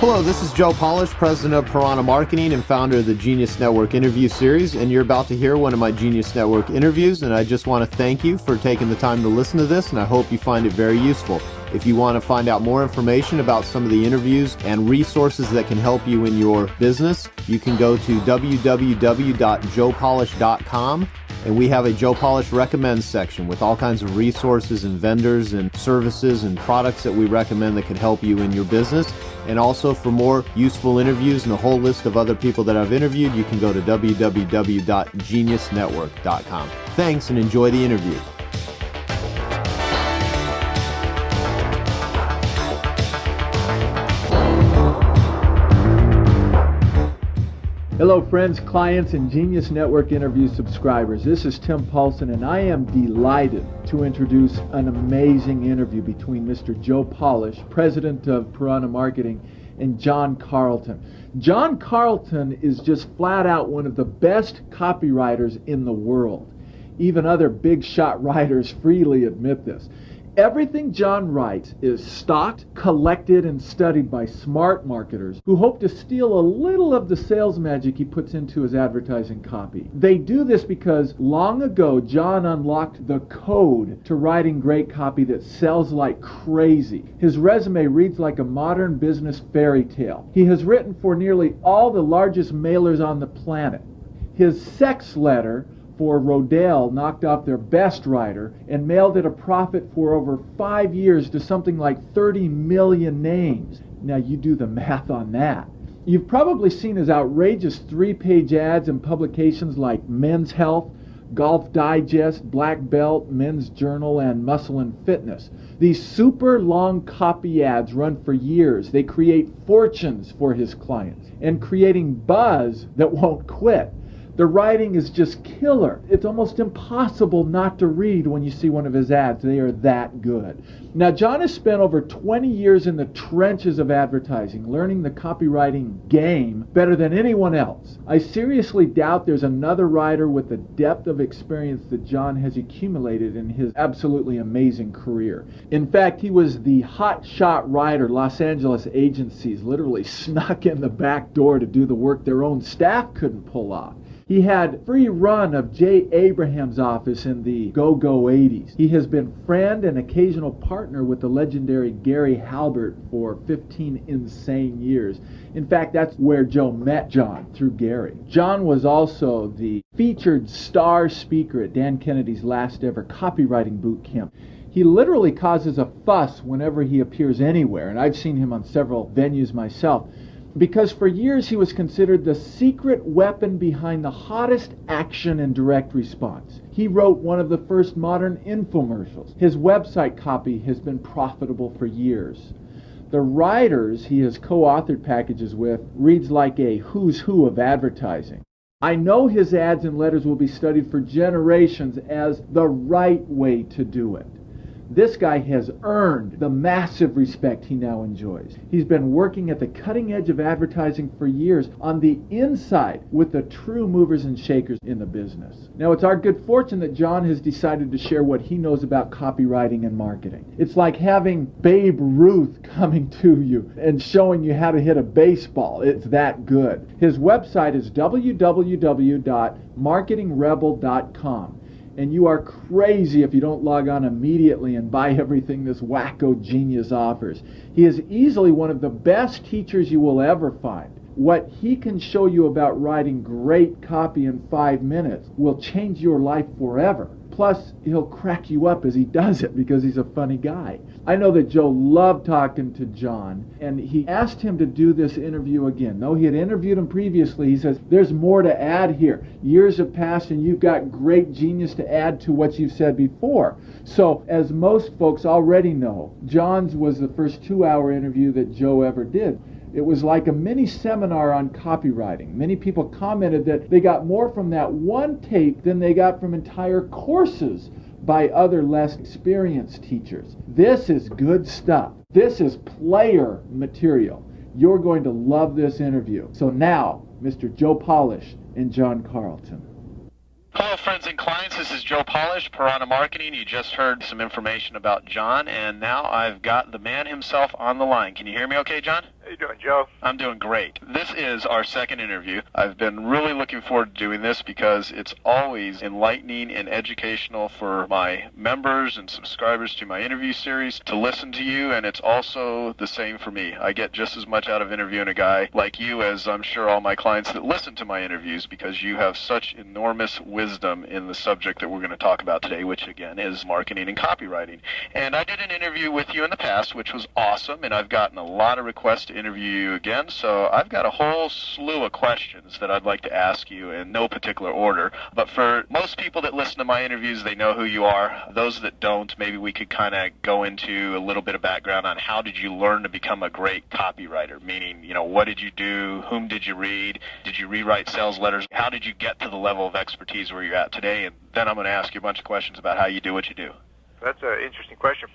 Hello, this is Joe Polish, president of Piranha Marketing and founder of the Genius Network interview series, and you're about to hear one of my Genius Network interviews, and I just want to thank you for taking the time to listen to this, and I hope you find it very useful. If you want to find out more information about some of the interviews and resources that can help you in your business, you can go to www.joepolish.com. And we have a Joe Polish Recommends section with all kinds of resources and vendors and services and products that we recommend that can help you in your business. And also for more useful interviews and a whole list of other people that I've interviewed, you can go to www.geniusnetwork.com. Thanks and enjoy the interview. Hello friends, clients, and Genius Network interview subscribers. This is Tim Paulson, and I am delighted to introduce an amazing interview between Mr. Joe Polish, president of Piranha Marketing, and John Carlton. John Carlton is just flat out one of the best copywriters in the world. Even other big shot writers freely admit this. Everything John writes is stocked, collected, and studied by smart marketers who hope to steal a little of the sales magic he puts into his advertising copy. They do this because long ago John unlocked the code to writing great copy that sells like crazy. His resume reads like a modern business fairy tale. He has written for nearly all the largest mailers on the planet. His sex letter for Rodale knocked off their best writer and mailed at a profit for over 5 years to something like 30 million names. Now you do the math on that. You've probably seen his outrageous 3-page ads in publications like Men's Health, Golf Digest, Black Belt, Men's Journal, and Muscle and Fitness. These super long copy ads run for years. They create fortunes for his clients and creating buzz that won't quit. The writing is just killer. It's almost impossible not to read when you see one of his ads. They are that good. Now, John has spent over 20 years in the trenches of advertising, learning the copywriting game better than anyone else. I seriously doubt there's another writer with the depth of experience that John has accumulated in his absolutely amazing career. In fact, he was the hot-shot writer Los Angeles agencies literally snuck in the back door to do the work their own staff couldn't pull off. He had free run of Jay Abraham's office in the go-go 80s. He has been friend and occasional partner with the legendary Gary Halbert for 15 insane years. In fact, that's where Joe met John, through Gary. John was also the featured star speaker at Dan Kennedy's last ever copywriting boot camp. He literally causes a fuss whenever he appears anywhere, and I've seen him on several venues myself, because for years he was considered the secret weapon behind the hottest action and direct response. He wrote one of the first modern infomercials. His website copy has been profitable for years. The writers he has co-authored packages with reads like a who's who of advertising. I know his ads and letters will be studied for generations as the right way to do it. This guy has earned the massive respect he now enjoys. He's been working at the cutting edge of advertising for years on the inside with the true movers and shakers in the business. Now, it's our good fortune that John has decided to share what he knows about copywriting and marketing. It's like having Babe Ruth coming to you and showing you how to hit a baseball. It's that good. His website is www.marketingrebel.com. And you are crazy if you don't log on immediately and buy everything this wacko genius offers. He is easily one of the best teachers you will ever find. What he can show you about writing great copy in 5 minutes will change your life forever. Plus, he'll crack you up as he does it because he's a funny guy. I know that Joe loved talking to John, and he asked him to do this interview again. Though he had interviewed him previously, he says, there's more to add here. Years have passed, and you've got great genius to add to what you've said before. So, as most folks already know, John's was the first 2-hour interview that Joe ever did. It was like a mini seminar on copywriting. Many people commented that they got more from that one tape than they got from entire courses by other less experienced teachers. This is good stuff. This is player material. You're going to love this interview. So now, Mr. Joe Polish and John Carlton. Hello, friends and clients. This is Joe Polish, Piranha Marketing. You just heard some information about John, and now I've got the man himself on the line. Can you hear me okay, John? How you doing, Joe? I'm doing great. This is our second interview. I've been really looking forward to doing this because it's always enlightening and educational for my members and subscribers to my interview series to listen to you, and it's also the same for me. I get just as much out of interviewing a guy like you as I'm sure all my clients that listen to my interviews, because you have such enormous wisdom in the subject that we're going to talk about today, which again is marketing and copywriting. And I did an interview with you in the past, which was awesome, and I've gotten a lot of requests to interview you again, so I've got a whole slew of questions that I'd like to ask you in no particular order. But for most people that listen to my interviews, they know who you are. Those that don't, maybe we could kind of go into a little bit of background on how did you learn to become a great copywriter, meaning, what did you do, whom did you read, did you rewrite sales letters, how did you get to the level of expertise where you're at today, and then I'm going to ask you a bunch of questions about how you do what you do. That's an interesting question.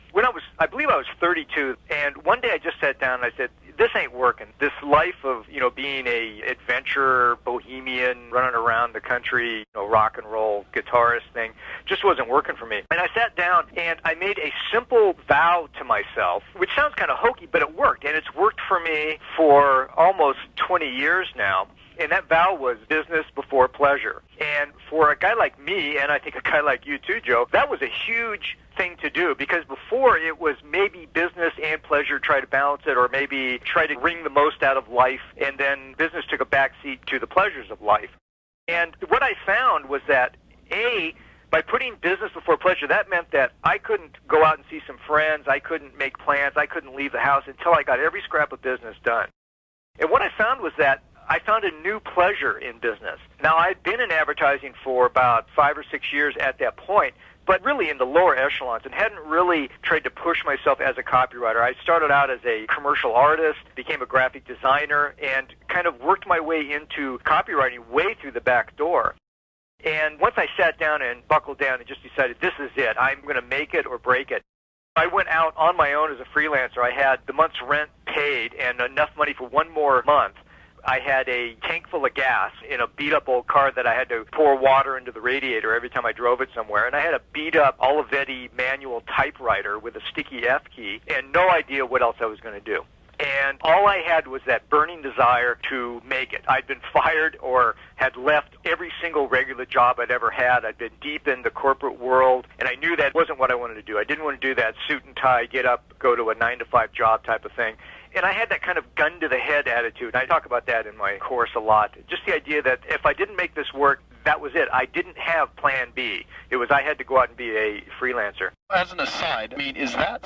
I believe I was 32, and one day I just sat down and I said, this ain't working. This life of, being a adventurer, bohemian, running around the country, rock and roll guitarist thing just wasn't working for me. And I sat down and I made a simple vow to myself, which sounds kind of hokey, but it worked. And it's worked for me for almost 20 years now. And that vow was business before pleasure. And for a guy like me, and I think a guy like you too, Joe, that was a huge thing to do, because before it was maybe business and pleasure, try to balance it, or maybe try to wring the most out of life, and then business took a backseat to the pleasures of life. And what I found was that, by putting business before pleasure, that meant that I couldn't go out and see some friends, I couldn't make plans, I couldn't leave the house until I got every scrap of business done. And what I found was that I found a new pleasure in business. Now, I'd been in advertising for about 5 or 6 years at that point, but really in the lower echelons, and hadn't really tried to push myself as a copywriter. I started out as a commercial artist, became a graphic designer, and kind of worked my way into copywriting way through the back door. And once I sat down and buckled down and just decided, this is it, I'm going to make it or break it, I went out on my own as a freelancer. I had the month's rent paid and enough money for one more month. I had a tank full of gas in a beat-up old car that I had to pour water into the radiator every time I drove it somewhere. And I had a beat-up Olivetti manual typewriter with a sticky F key and no idea what else I was going to do. And all I had was that burning desire to make it. I'd been fired or had left every single regular job I'd ever had. I'd been deep in the corporate world, and I knew that wasn't what I wanted to do. I didn't want to do that suit and tie, get up, go to a 9-to-5 job type of thing. And I had that kind of gun-to-the-head attitude. I talk about that in my course a lot. Just the idea that if I didn't make this work, that was it. I didn't have plan B. It was I had to go out and be a freelancer. As an aside, is that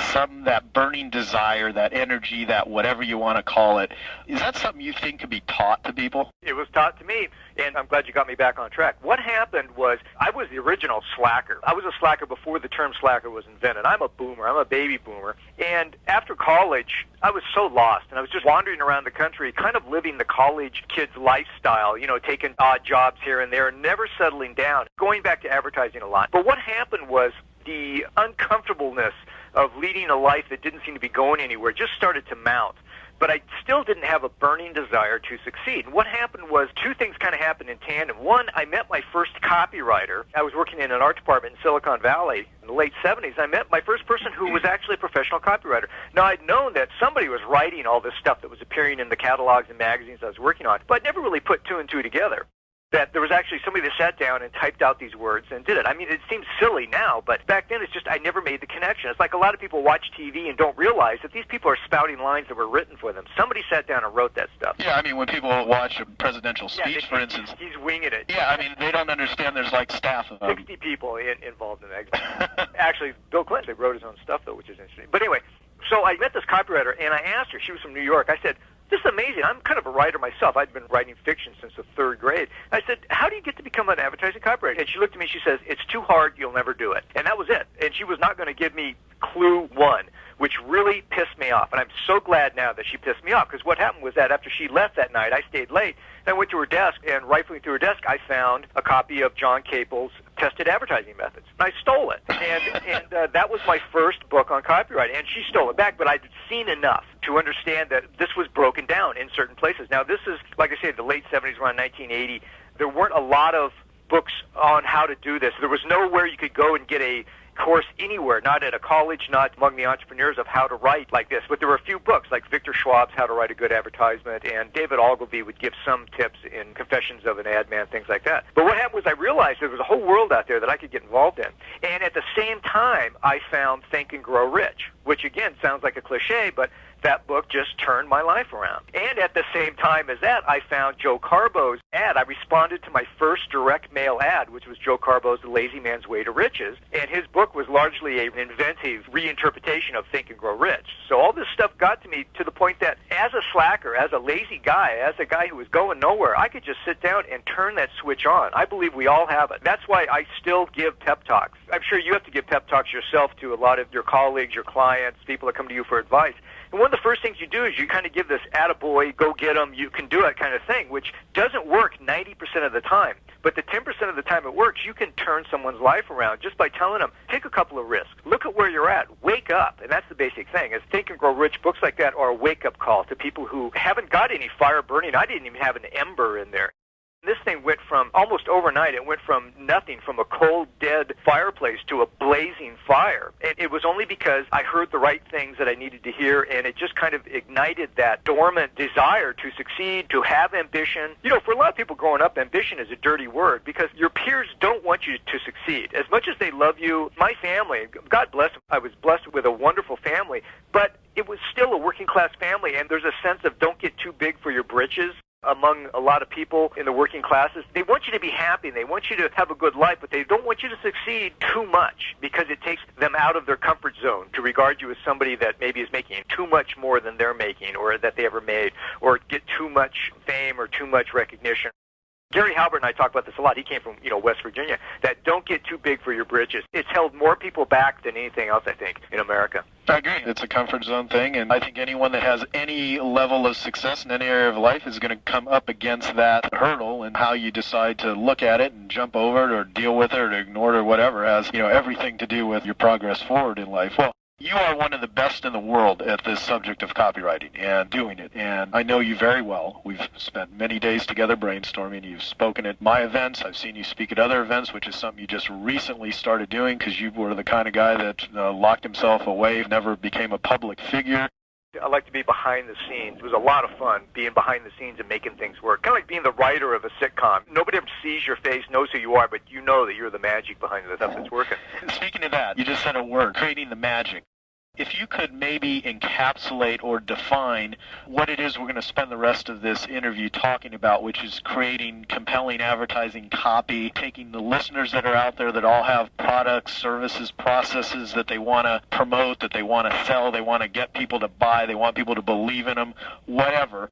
that burning desire, that energy, that whatever you want to call it, is that something you think could be taught to people? It was taught to me, and I'm glad you got me back on track. What happened was I was the original slacker. I was a slacker before the term slacker was invented. I'm a boomer. I'm a baby boomer. And after college, I was so lost, and I was just wandering around the country, kind of living the college kid's lifestyle, taking odd jobs here and there, never settling down, going back to advertising a lot. But what happened was the uncomfortableness of leading a life that didn't seem to be going anywhere just started to mount. But I still didn't have a burning desire to succeed. And what happened was two things kind of happened in tandem. One, I met my first copywriter. I was working in an art department in Silicon Valley in the late 70s. I met my first person who was actually a professional copywriter. Now, I'd known that somebody was writing all this stuff that was appearing in the catalogs and magazines I was working on, but I never really put two and two together, that there was actually somebody that sat down and typed out these words and did it. It seems silly now, but back then it's just I never made the connection. It's like a lot of people watch TV and don't realize that these people are spouting lines that were written for them. Somebody sat down and wrote that stuff. Yeah, when people watch a presidential speech, for instance. He's winging it. Yeah, they don't understand there's like staff of 60 people involved in that. Actually, Bill Clinton wrote his own stuff, though, which is interesting. But anyway, so I met this copywriter, and I asked her. She was from New York. I said, this is amazing. I'm kind of a writer myself. I'd been writing fiction since the 3rd grade. I said, how do you get to become an advertising copywriter? And she looked at me, she says, it's too hard, you'll never do it. And that was it. And she was not going to give me clue one, which really pissed me off. And I'm so glad now that she pissed me off, because what happened was that after she left that night, I stayed late, and I went to her desk, and rifling through her desk, I found a copy of John Capel's Tested Advertising Methods. And I stole it. And that was my first book on copywriting. And she stole it back, but I'd seen enough to understand that this was broken down in certain places. Now, this is, like I said, the late 70s, around 1980. There weren't a lot of books on how to do this. There was nowhere you could go and get a course anywhere, not at a college, not among the entrepreneurs, of how to write like this. But there were a few books, like Victor Schwab's How to Write a Good Advertisement, and David Ogilvy would give some tips in Confessions of an Ad Man, things like that. But what happened was I realized there was a whole world out there that I could get involved in. And at the same time, I found Think and Grow Rich, which again sounds like a cliche, but that book just turned my life around. And at the same time as that, I found Joe Carbo's ad. I responded to my first direct mail ad, which was Joe Carbo's The Lazy Man's Way to Riches. And his book was largely an inventive reinterpretation of Think and Grow Rich. So all this stuff got to me to the point that as a slacker, as a lazy guy, as a guy who was going nowhere, I could just sit down and turn that switch on. I believe we all have it. That's why I still give pep talks. I'm sure you have to give pep talks yourself to a lot of your colleagues, your clients, people that come to you for advice. And one of the first things you do is you kind of give this attaboy, go get 'em, you can do it kind of thing, which doesn't work 90% of the time. But the 10% of the time it works, you can turn someone's life around just by telling them, take a couple of risks. Look at where you're at. Wake up. And that's the basic thing. Is Think and Grow Rich, books like that are a wake-up call to people who haven't got any fire burning. I didn't even have an ember in there. This thing went from, almost overnight, it went from nothing, from a cold, dead fireplace to a blazing fire. And it was only because I heard the right things that I needed to hear, and it just kind of ignited that dormant desire to succeed, to have ambition. You know, for a lot of people growing up, ambition is a dirty word because your peers don't want you to succeed. As much as they love you, my family, God bless them, I was blessed with a wonderful family, but it was still a working-class family, and there's a sense of don't get too big for your britches. Among a lot of people in the working classes, they want you to be happy, they want you to have a good life, but they don't want you to succeed too much because it takes them out of their comfort zone to regard you as somebody that maybe is making too much more than they're making or that they ever made, or get too much fame or too much recognition. Gary Halbert and I talk about this a lot. He came from, West Virginia, that don't get too big for your britches. It's held more people back than anything else, I think, in America. I agree. It's a comfort zone thing, and I think anyone that has any level of success in any area of life is going to come up against that hurdle, and how you decide to look at it and jump over it or deal with it or ignore it or whatever has, everything to do with your progress forward in life. Well, you are one of the best in the world at this subject of copywriting and doing it, and I know you very well. We've spent many days together brainstorming. You've spoken at my events. I've seen you speak at other events, which is something you just recently started doing because you were the kind of guy that locked himself away, never became a public figure. I like to be behind the scenes. It was a lot of fun being behind the scenes and making things work. Kind of like being the writer of a sitcom. Nobody ever sees your face, knows who you are, but you know that you're the magic behind the stuff that's working. Speaking of that, you just said a word, creating the magic. If you could maybe encapsulate or define what it is we're going to spend the rest of this interview talking about, which is creating compelling advertising copy, taking the listeners that are out there that all have products, services, processes that they want to promote, that they want to sell, they want to get people to buy, they want people to believe in them, whatever.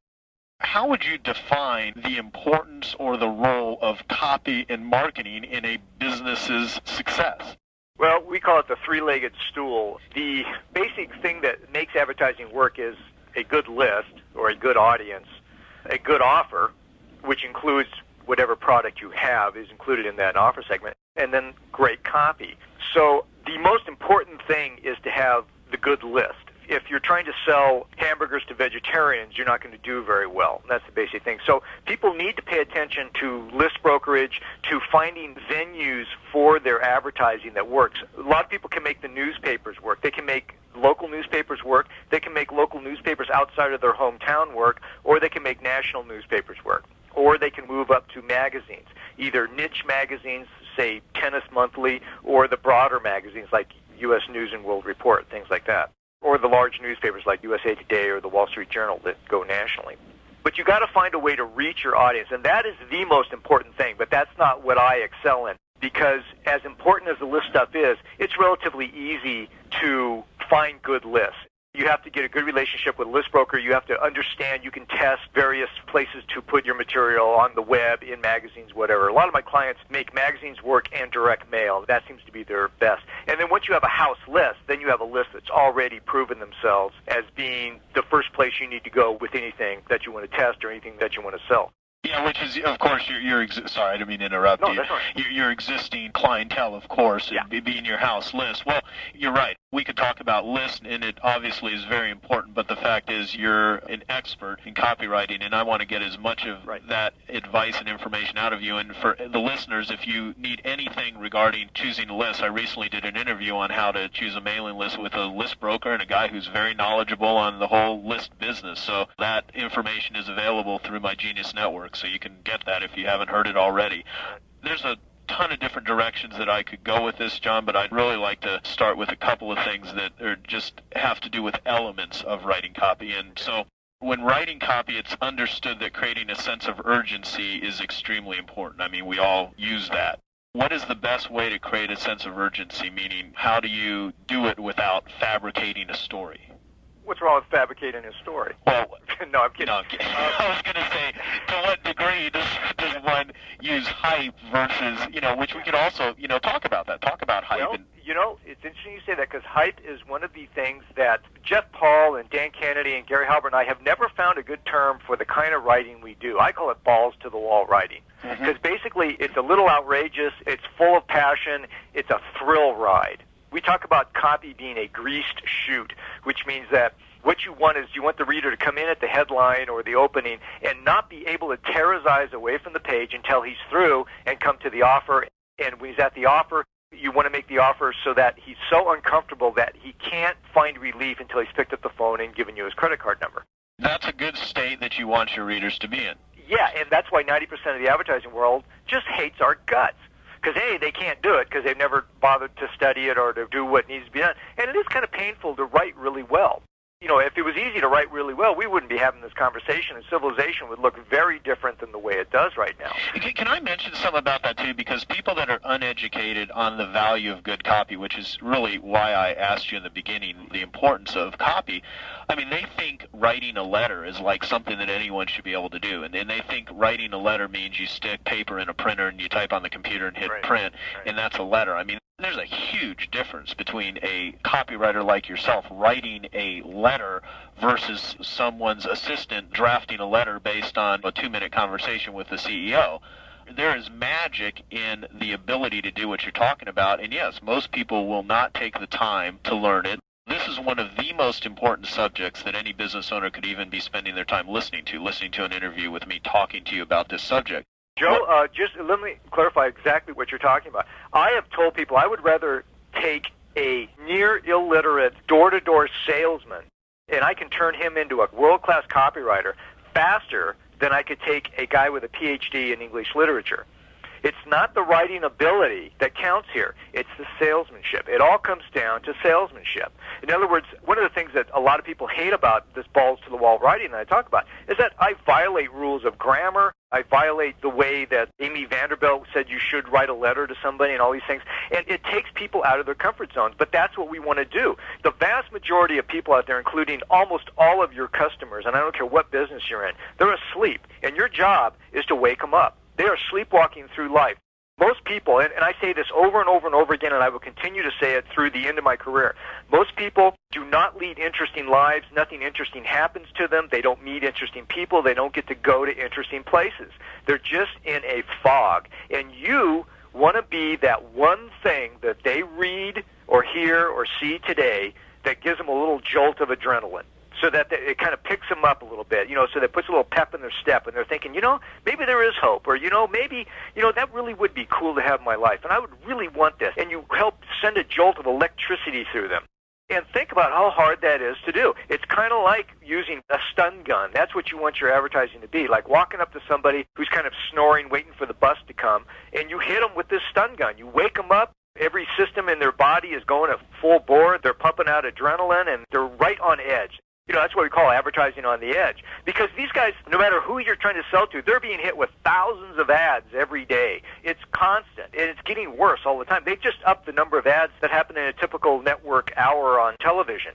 How would you define the importance or the role of copy and marketing in a business's success? Well, we call it the three-legged stool. The basic thing that makes advertising work is a good list or a good audience, a good offer, which includes whatever product you have is included in that offer segment, and then great copy. So the most important thing is to have the good list. If you're trying to sell hamburgers to vegetarians, you're not going to do very well. That's the basic thing. So people need to pay attention to list brokerage, to finding venues for their advertising that works. A lot of people can make the newspapers work. They can make local newspapers work. They can make local newspapers outside of their hometown work, or they can make national newspapers work. Or they can move up to magazines, either niche magazines, say Tennis Monthly, or the broader magazines like U.S. News and World Report, things like that. Or the large newspapers like USA Today or the Wall Street Journal that go nationally. But you got to find a way to reach your audience, and that is the most important thing, but that's not what I excel in, because as important as the list stuff is, it's relatively easy to find good lists. You have to get a good relationship with a list broker. You have to understand you can test various places to put your material on the web, in magazines, whatever. A lot of my clients make magazines work and direct mail. That seems to be their best. And then once you have a house list, then you have a list that's already proven themselves as being the first place you need to go with anything that you want to test or anything that you want to sell. Yeah, which is, of course, sorry, I didn't mean to interrupt you. No, that's right. Your existing clientele, of course, yeah. being your house list. Well, you're right. We could talk about lists, and it obviously is very important, but the fact is you're an expert in copywriting, and I want to get as much of that advice and information out of you. And for the listeners, if you need anything regarding choosing a list, I recently did an interview on how to choose a mailing list with a list broker and a guy who's very knowledgeable on the whole list business. So that information is available through my Genius Network, so you can get that if you haven't heard it already. There's a ton of different directions that I could go with this, John, but I'd really like to start with a couple of things that are just have to do with elements of writing copy. And so when writing copy, it's understood that creating a sense of urgency is extremely important. I mean, we all use that. What is the best way to create a sense of urgency, meaning how do you do it without fabricating a story? What's wrong with fabricating a story? Well, no, I'm kidding. No, I was going to say, to what degree does one use hype versus, which we could also, talk about that. Talk about hype. Well, it's interesting you say that because hype is one of the things that Jeff Paul and Dan Kennedy and Gary Halbert and I have never found a good term for the kind of writing we do. I call it balls-to-the-wall writing because basically it's a little outrageous, it's full of passion, it's a thrill ride. We talk about copy being a greased chute, which means that what you want is you want the reader to come in at the headline or the opening and not be able to tear his eyes away from the page until he's through and come to the offer. And when he's at the offer, you want to make the offer so that he's so uncomfortable that he can't find relief until he's picked up the phone and given you his credit card number. That's a good state that you want your readers to be in. Yeah, and that's why 90% of the advertising world just hates our guts. Because, A, they can't do it because they've never bothered to study it or to do what needs to be done. And it is kind of painful to write really well. If it was easy to write really well, we wouldn't be having this conversation, and civilization would look very different than the way it does right now. Can I mention something about that, too? Because people that are uneducated on the value of good copy, which is really why I asked you in the beginning the importance of copy, I mean, they think writing a letter is like something that anyone should be able to do. And they think writing a letter means you stick paper in a printer and you type on the computer and hit print, and that's a letter. I mean, there's a huge difference between a copywriter like yourself writing a letter versus someone's assistant drafting a letter based on a 2-minute conversation with the CEO. There is magic in the ability to do what you're talking about, and yes, most people will not take the time to learn it. This is one of the most important subjects that any business owner could even be spending their time listening to an interview with me talking to you about this subject. Joe, just let me clarify exactly what you're talking about. I have told people I would rather take a near illiterate door-to-door salesman and I can turn him into a world-class copywriter faster than I could take a guy with a PhD in English literature. It's not the writing ability that counts here. It's the salesmanship. It all comes down to salesmanship. In other words, one of the things that a lot of people hate about this balls-to-the-wall writing that I talk about is that I violate rules of grammar. I violate the way that Amy Vanderbilt said you should write a letter to somebody and all these things. And it takes people out of their comfort zones. But that's what we want to do. The vast majority of people out there, including almost all of your customers, and I don't care what business you're in, they're asleep. And your job is to wake them up. They are sleepwalking through life. Most people, and I say this over and over and over again, and I will continue to say it through the end of my career, most people do not lead interesting lives. Nothing interesting happens to them. They don't meet interesting people. They don't get to go to interesting places. They're just in a fog. And you want to be that one thing that they read or hear or see today that gives them a little jolt of adrenaline, so that it kind of picks them up a little bit, so that puts a little pep in their step, and they're thinking, maybe there is hope, or, maybe, that really would be cool to have in my life, and I would really want this. And you help send a jolt of electricity through them. And think about how hard that is to do. It's kind of like using a stun gun. That's what you want your advertising to be, like walking up to somebody who's kind of snoring, waiting for the bus to come, and you hit them with this stun gun. You wake them up. Every system in their body is going at full bore. They're pumping out adrenaline, and they're right on edge. That's what we call advertising on the edge. Because these guys, no matter who you're trying to sell to, they're being hit with thousands of ads every day. It's constant, and it's getting worse all the time. They've just upped the number of ads that happen in a typical network hour on television.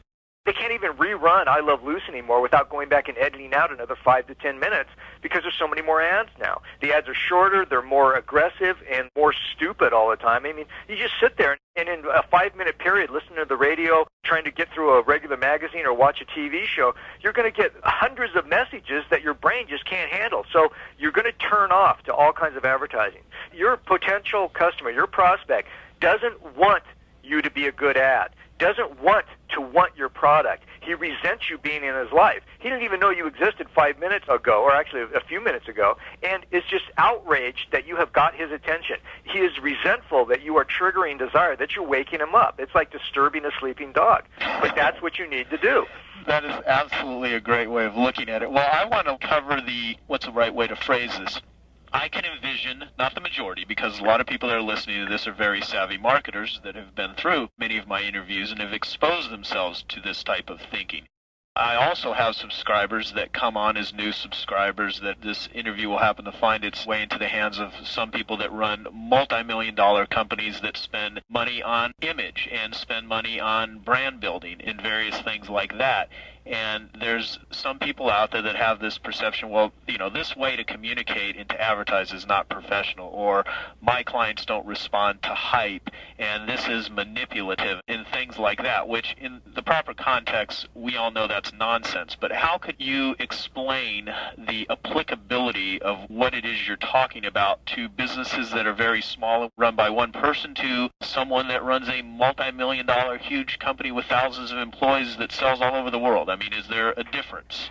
They can't even rerun I Love Lucy anymore without going back and editing out another 5 to 10 minutes because there's so many more ads now. The ads are shorter, they're more aggressive, and more stupid all the time. I mean, you just sit there and in a 5-minute period listening to the radio, trying to get through a regular magazine or watch a TV show, you're going to get hundreds of messages that your brain just can't handle. So you're going to turn off to all kinds of advertising. Your potential customer, your prospect, doesn't want you to be a good ad. doesn't want to want your product. He resents you being in his life. He didn't even know you existed 5 minutes ago, or actually a few minutes ago, and is just outraged that you have got his attention. He is resentful that you are triggering desire, that you're waking him up. It's like disturbing a sleeping dog. But that's what you need to do. That is absolutely a great way of looking at it. Well, I want to cover what's the right way to phrase this? I can envision, not the majority, because a lot of people that are listening to this are very savvy marketers that have been through many of my interviews and have exposed themselves to this type of thinking. I also have subscribers that come on as new subscribers that this interview will happen to find its way into the hands of some people that run multi-million-dollar companies that spend money on image and spend money on brand building and various things like that. And there's some people out there that have this perception, well, this way to communicate and to advertise is not professional, or my clients don't respond to hype, and this is manipulative, and things like that, which in the proper context, we all know that's nonsense. But how could you explain the applicability of what it is you're talking about to businesses that are very small, run by one person, to someone that runs a multi-million-dollar huge company with thousands of employees that sells all over the world? I mean, is there a difference?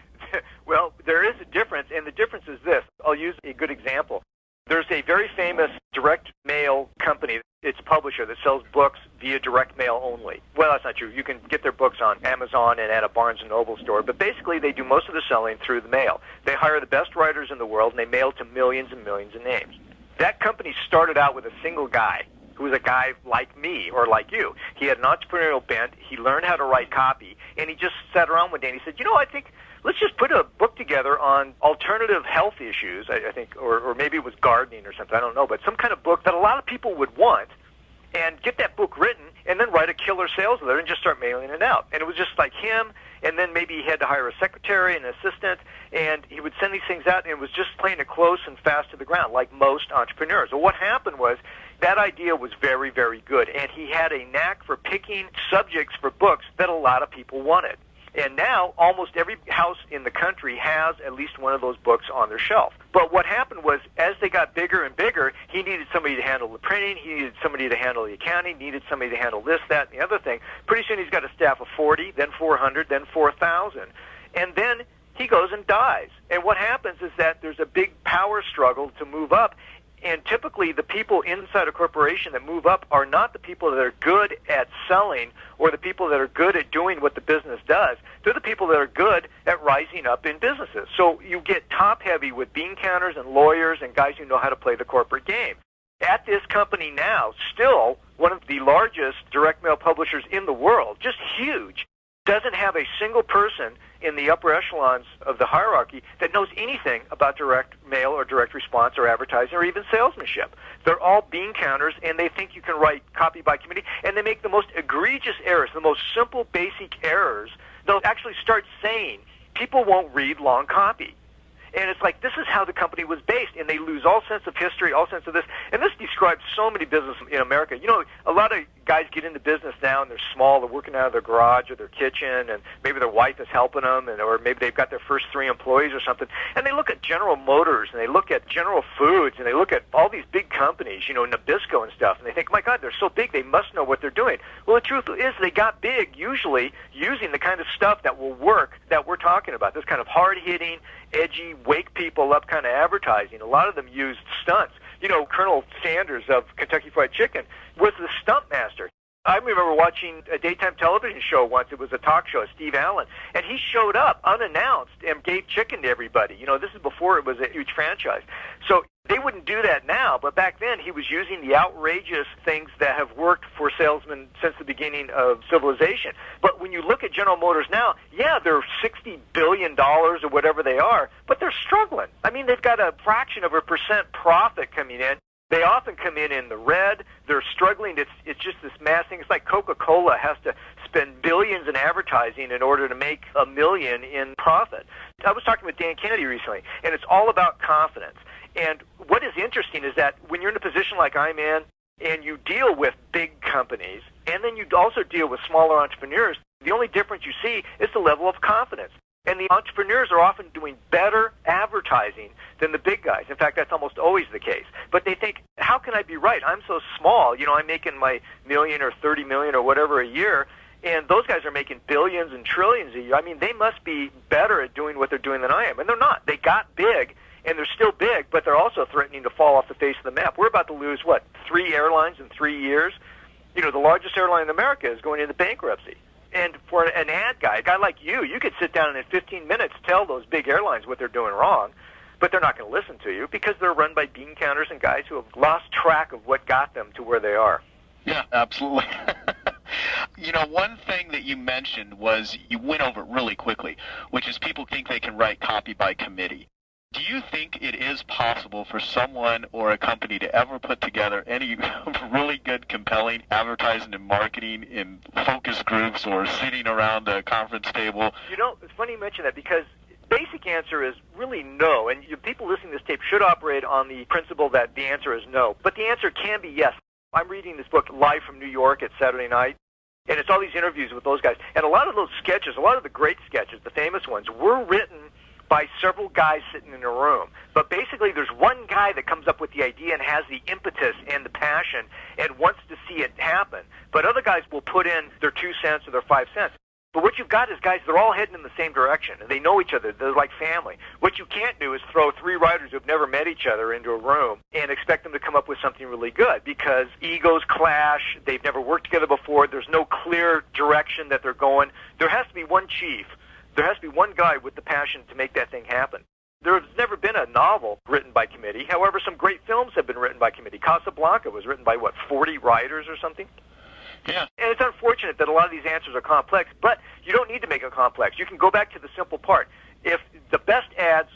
Well, there is a difference, and the difference is this. I'll use a good example. There's a very famous direct mail company, its publisher, that sells books via direct mail only. Well, that's not true. You can get their books on Amazon and at a Barnes & Noble store, but basically they do most of the selling through the mail. They hire the best writers in the world, and they mail to millions and millions of names. That company started out with a single guy, who was a guy like me or like you. He had an entrepreneurial bent. He learned how to write copy, and he just sat around one day and he said, I think let's just put a book together on alternative health issues, I think, or maybe it was gardening or something, I don't know, but some kind of book that a lot of people would want, and get that book written, and then write a killer sales letter and just start mailing it out. And it was just like him, and then maybe he had to hire a secretary and an assistant, and he would send these things out, and it was just playing it close and fast to the ground, like most entrepreneurs. So what happened was that idea was very, very good, and he had a knack for picking subjects for books that a lot of people wanted. And now almost every house in the country has at least one of those books on their shelf. But what happened was, as they got bigger and bigger, he needed somebody to handle the printing, he needed somebody to handle the accounting, needed somebody to handle this, that, and the other thing. Pretty soon he's got a staff of 40, then 400, then 4,000. And then he goes and dies. And what happens is that there's a big power struggle to move up. And typically the people inside a corporation that move up are not the people that are good at selling or the people that are good at doing what the business does. They're the people that are good at rising up in businesses. So you get top-heavy with bean counters and lawyers and guys who know how to play the corporate game. At this company now, still one of the largest direct mail publishers in the world, just huge, doesn't have a single person in the upper echelons of the hierarchy that knows anything about direct mail or direct response or advertising or even salesmanship. They're all bean counters, and they think you can write copy by committee, and they make the most egregious errors, the most simple, basic errors. They'll actually start saying, people won't read long copy. And it's like, this is how the company was based, and they lose all sense of history, all sense of this. And this describes so many businesses in America. A lot of guys get into business now, and they're small. They're working out of their garage or their kitchen, and maybe their wife is helping them, or maybe they've got their first 3 employees or something. And they look at General Motors, and they look at General Foods, and they look at all these big companies, Nabisco and stuff, and they think, my God, they're so big, they must know what they're doing. Well, the truth is they got big usually using the kind of stuff that will work that we're talking about, this kind of hard-hitting, edgy, wake people up kind of advertising. A lot of them used stunts. Colonel Sanders of Kentucky Fried Chicken was the stunt master. I remember watching a daytime television show once. It was a talk show, Steve Allen, and he showed up unannounced and gave chicken to everybody. This is before it was a huge franchise. So they wouldn't do that now, but back then he was using the outrageous things that have worked for salesmen since the beginning of civilization. But when you look at General Motors now, yeah, they're $60 billion or whatever they are, but they're struggling. I mean, they've got a fraction of a % profit coming in. They often come in the red. They're struggling. It's just this mass thing. It's like Coca-Cola has to spend billions in advertising in order to make $1 million in profit. I was talking with Dan Kennedy recently, and it's all about confidence. And what is interesting is that when you're in a position like I'm in, and you deal with big companies, and then you also deal with smaller entrepreneurs, the only difference you see is the level of confidence. And the entrepreneurs are often doing better advertising than the big guys. In fact, that's almost always the case. But they think, how can I be right? I'm so small. I'm making my $1 million or $30 million or whatever a year, And those guys are making billions and trillions a year. I mean, they must be better at doing what they're doing than I am. And they're not. They got big, and they're still big, but they're also threatening to fall off the face of the map. We're about to lose, 3 airlines in 3 years? The largest airline in America is going into bankruptcy. And for an ad guy, a guy like you could sit down and in 15 minutes tell those big airlines what they're doing wrong, but they're not going to listen to you because they're run by bean counters and guys who have lost track of what got them to where they are. Yeah, absolutely. One thing that you mentioned was you went over it really quickly, which is people think they can write copy by committee. Do you think it is possible for someone or a company to ever put together any really good, compelling advertising and marketing in focus groups or sitting around a conference table? It's funny you mention that because basic answer is really no, and people listening to this tape should operate on the principle that the answer is no. But the answer can be yes. I'm reading this book live from New York at Saturday night, and it's all these interviews with those guys. And a lot of those sketches, a lot of the great sketches, the famous ones, were written by several guys sitting in a room. But basically there's one guy that comes up with the idea and has the impetus and the passion and wants to see it happen. But other guys will put in their 2 cents or their 5 cents. But what you've got is guys, they're all heading in the same direction, and they know each other. They're like family. What you can't do is throw 3 writers who've never met each other into a room and expect them to come up with something really good because egos clash. They've never worked together before. There's no clear direction that they're going. There has to be one chief. There has to be one guy with the passion to make that thing happen. There's never been a novel written by committee. However, some great films have been written by committee. Casablanca was written by, 40 writers or something? Yeah. And it's unfortunate that a lot of these answers are complex, but you don't need to make it complex. You can go back to the simple part. If the best ads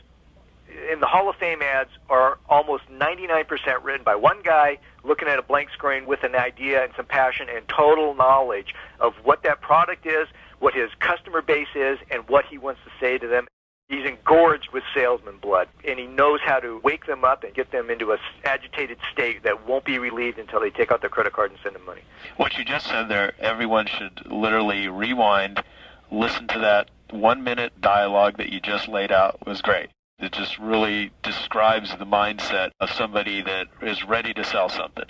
in the Hall of Fame ads are almost 99% written by one guy looking at a blank screen with an idea and some passion and total knowledge of what that product is, what his customer base is, and what he wants to say to them. He's engorged with salesman blood, and he knows how to wake them up and get them into an agitated state that won't be relieved until they take out their credit card and send them money. What you just said there, everyone should literally rewind, listen to that 1-minute dialogue that you just laid out. It was great. It just really describes the mindset of somebody that is ready to sell something.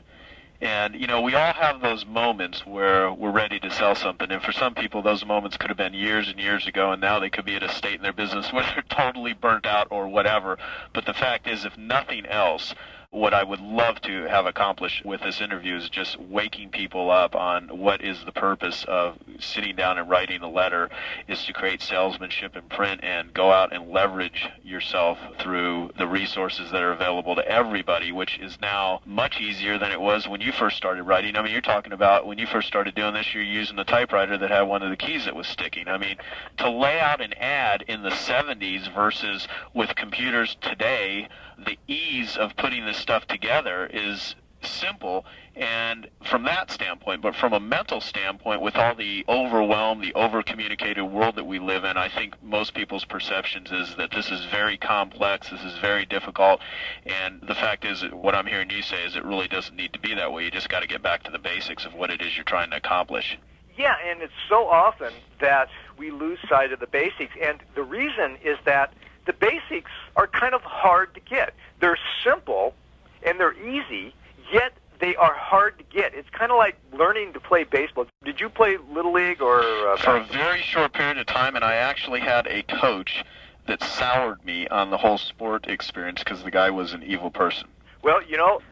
And, we all have those moments where we're ready to sell something. And for some people, those moments could have been years and years ago, and now they could be at a state in their business where they're totally burnt out or whatever. But the fact is, if nothing else, what I would love to have accomplished with this interview is just waking people up on what is the purpose of sitting down and writing a letter, is to create salesmanship in print and go out and leverage yourself through the resources that are available to everybody, which is now much easier than it was when you first started writing. I mean, you're talking about when you first started doing this, you're using a typewriter that had one of the keys that was sticking. I mean, to lay out an ad in the 70s versus with computers today, the ease of putting this stuff together is simple, and from that standpoint, but from a mental standpoint, with all the overwhelmed, the over-communicated world that we live in, I think most people's perceptions is that this is very complex, this is very difficult, and the fact is, what I'm hearing you say is it really doesn't need to be that way. You just got to get back to the basics of what it is you're trying to accomplish. Yeah, and it's so often that we lose sight of the basics, and the reason is that the basics are kind of hard to get. They're simple and they're easy, yet they are hard to get. It's kind of like learning to play baseball. Did you play Little League or For a very short period of time, and I actually had a coach that soured me on the whole sport experience because the guy was an evil person. Well,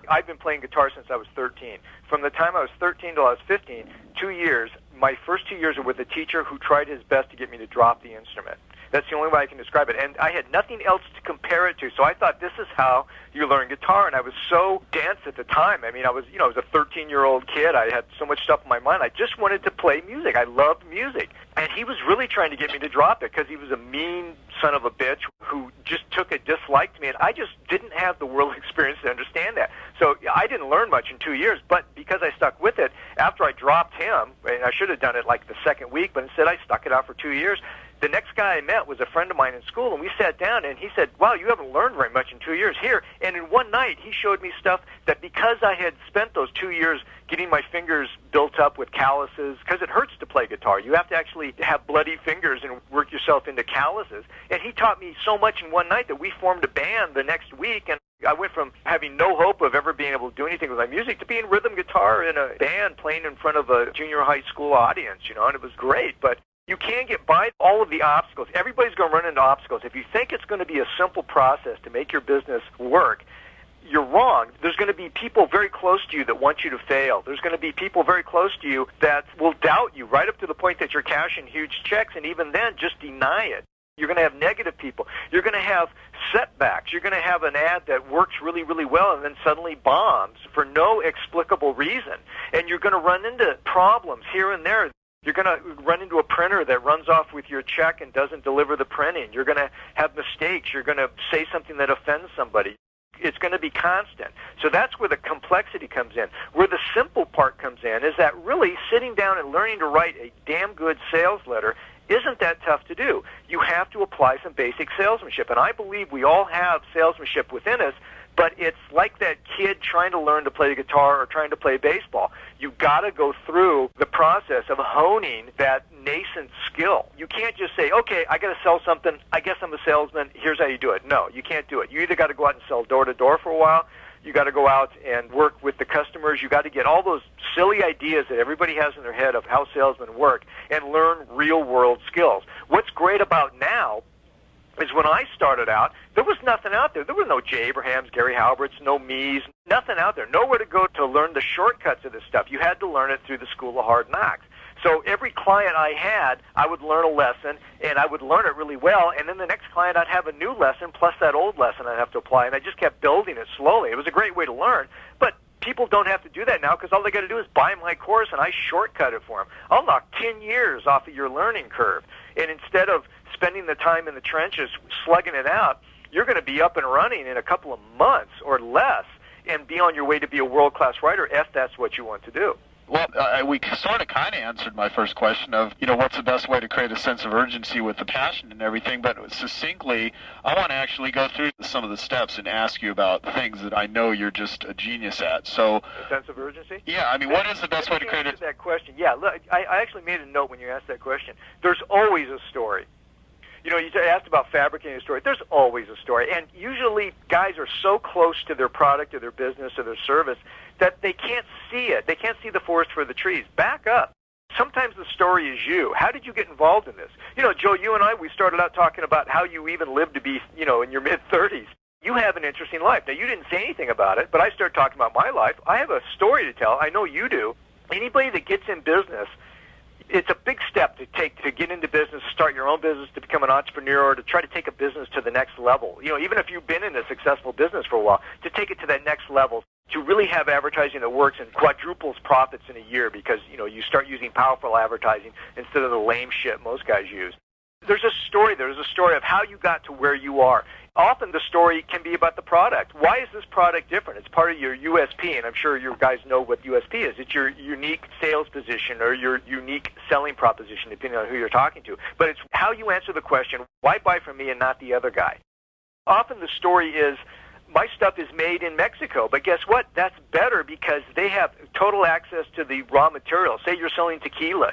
I've been playing guitar since I was 13. From the time I was 13 till I was 15, 2 years, my first 2 years were with a teacher who tried his best to get me to drop the instrument. That's the only way I can describe it. And I had nothing else to compare it to. So I thought, this is how you learn guitar. And I was so dense at the time. I mean, I was a 13-year-old kid. I had so much stuff in my mind. I just wanted to play music. I loved music. And he was really trying to get me to drop it because he was a mean son of a bitch who just took a dislike to me. And I just didn't have the world experience to understand that. So I didn't learn much in 2 years. But because I stuck with it, after I dropped him, and I should have done it like the second week, but instead I stuck it out for 2 years, the next guy I met was a friend of mine in school, and we sat down, and he said, wow, you haven't learned very much in 2 years here. And in one night, he showed me stuff that because I had spent those 2 years getting my fingers built up with calluses, because it hurts to play guitar. You have to actually have bloody fingers and work yourself into calluses. And he taught me so much in one night that we formed a band the next week, and I went from having no hope of ever being able to do anything with my music to being rhythm guitar in a band playing in front of a junior high school audience, and it was great. But you can't get by all of the obstacles. Everybody's going to run into obstacles. If you think it's going to be a simple process to make your business work, you're wrong. There's going to be people very close to you that want you to fail. There's going to be people very close to you that will doubt you right up to the point that you're cashing huge checks, and even then, just deny it. You're going to have negative people. You're going to have setbacks. You're going to have an ad that works really, really well and then suddenly bombs for no explicable reason. And you're going to run into problems here and there. You're going to run into a printer that runs off with your check and doesn't deliver the printing. You're going to have mistakes. You're going to say something that offends somebody. It's going to be constant. So that's where the complexity comes in. Where the simple part comes in is that really sitting down and learning to write a damn good sales letter isn't that tough to do. You have to apply some basic salesmanship. And I believe we all have salesmanship within us, but it's like that kid trying to learn to play the guitar or trying to play baseball. You've got to go through the process of honing that nascent skill. You can't just say, okay, I got to sell something. I guess I'm a salesman. Here's how you do it. No, you can't do it. You either got to go out and sell door to door for a while. You got to go out and work with the customers. You got to get all those silly ideas that everybody has in their head of how salesmen work and learn real-world skills. What's great about now is when I started out, there was nothing out there. There were no Jay Abrahams, Gary Halberts, no me's, nothing out there. Nowhere to go to learn the shortcuts of this stuff. You had to learn it through the School of Hard Knocks. So every client I had, I would learn a lesson, and I would learn it really well, and then the next client I'd have a new lesson plus that old lesson I'd have to apply, and I just kept building it slowly. It was a great way to learn, but people don't have to do that now because all they got to do is buy my course, and I shortcut it for them. I'll knock 10 years off of your learning curve, and instead of spending the time in the trenches slugging it out, you're going to be up and running in a couple of months or less and be on your way to be a world-class writer if that's what you want to do. Well, we sort of kind of answered my first question of, what's the best way to create a sense of urgency with the passion and everything, but succinctly, I want to actually go through some of the steps and ask you about things that I know you're just a genius at. So, a sense of urgency? Yeah, what is the best way to create it? That question. Yeah, look, I actually made a note when you asked that question. There's always a story. You asked about fabricating a story. There's always a story. And usually guys are so close to their product or their business or their service that they can't see it. They can't see the forest for the trees. Back up. Sometimes the story is you. How did you get involved in this? Joe, you and I, we started out talking about how you even lived to be, in your mid-30s. You have an interesting life. Now, you didn't say anything about it, but I started talking about my life. I have a story to tell. I know you do. Anybody that gets in business, it's a big step to take to get into business, to start your own business, to become an entrepreneur, or to try to take a business to the next level. Even if you've been in a successful business for a while, to take it to that next level, to really have advertising that works and quadruples profits in a year because, you start using powerful advertising instead of the lame shit most guys use. There's a story. There's a story of how you got to where you are. Often the story can be about the product. Why is this product different? It's part of your USP, and I'm sure you guys know what USP is. It's your unique sales position or your unique selling proposition, depending on who you're talking to. But it's how you answer the question, why buy from me and not the other guy? Often the story is, my stuff is made in Mexico, but guess what? That's better because they have total access to the raw material. Say you're selling tequila,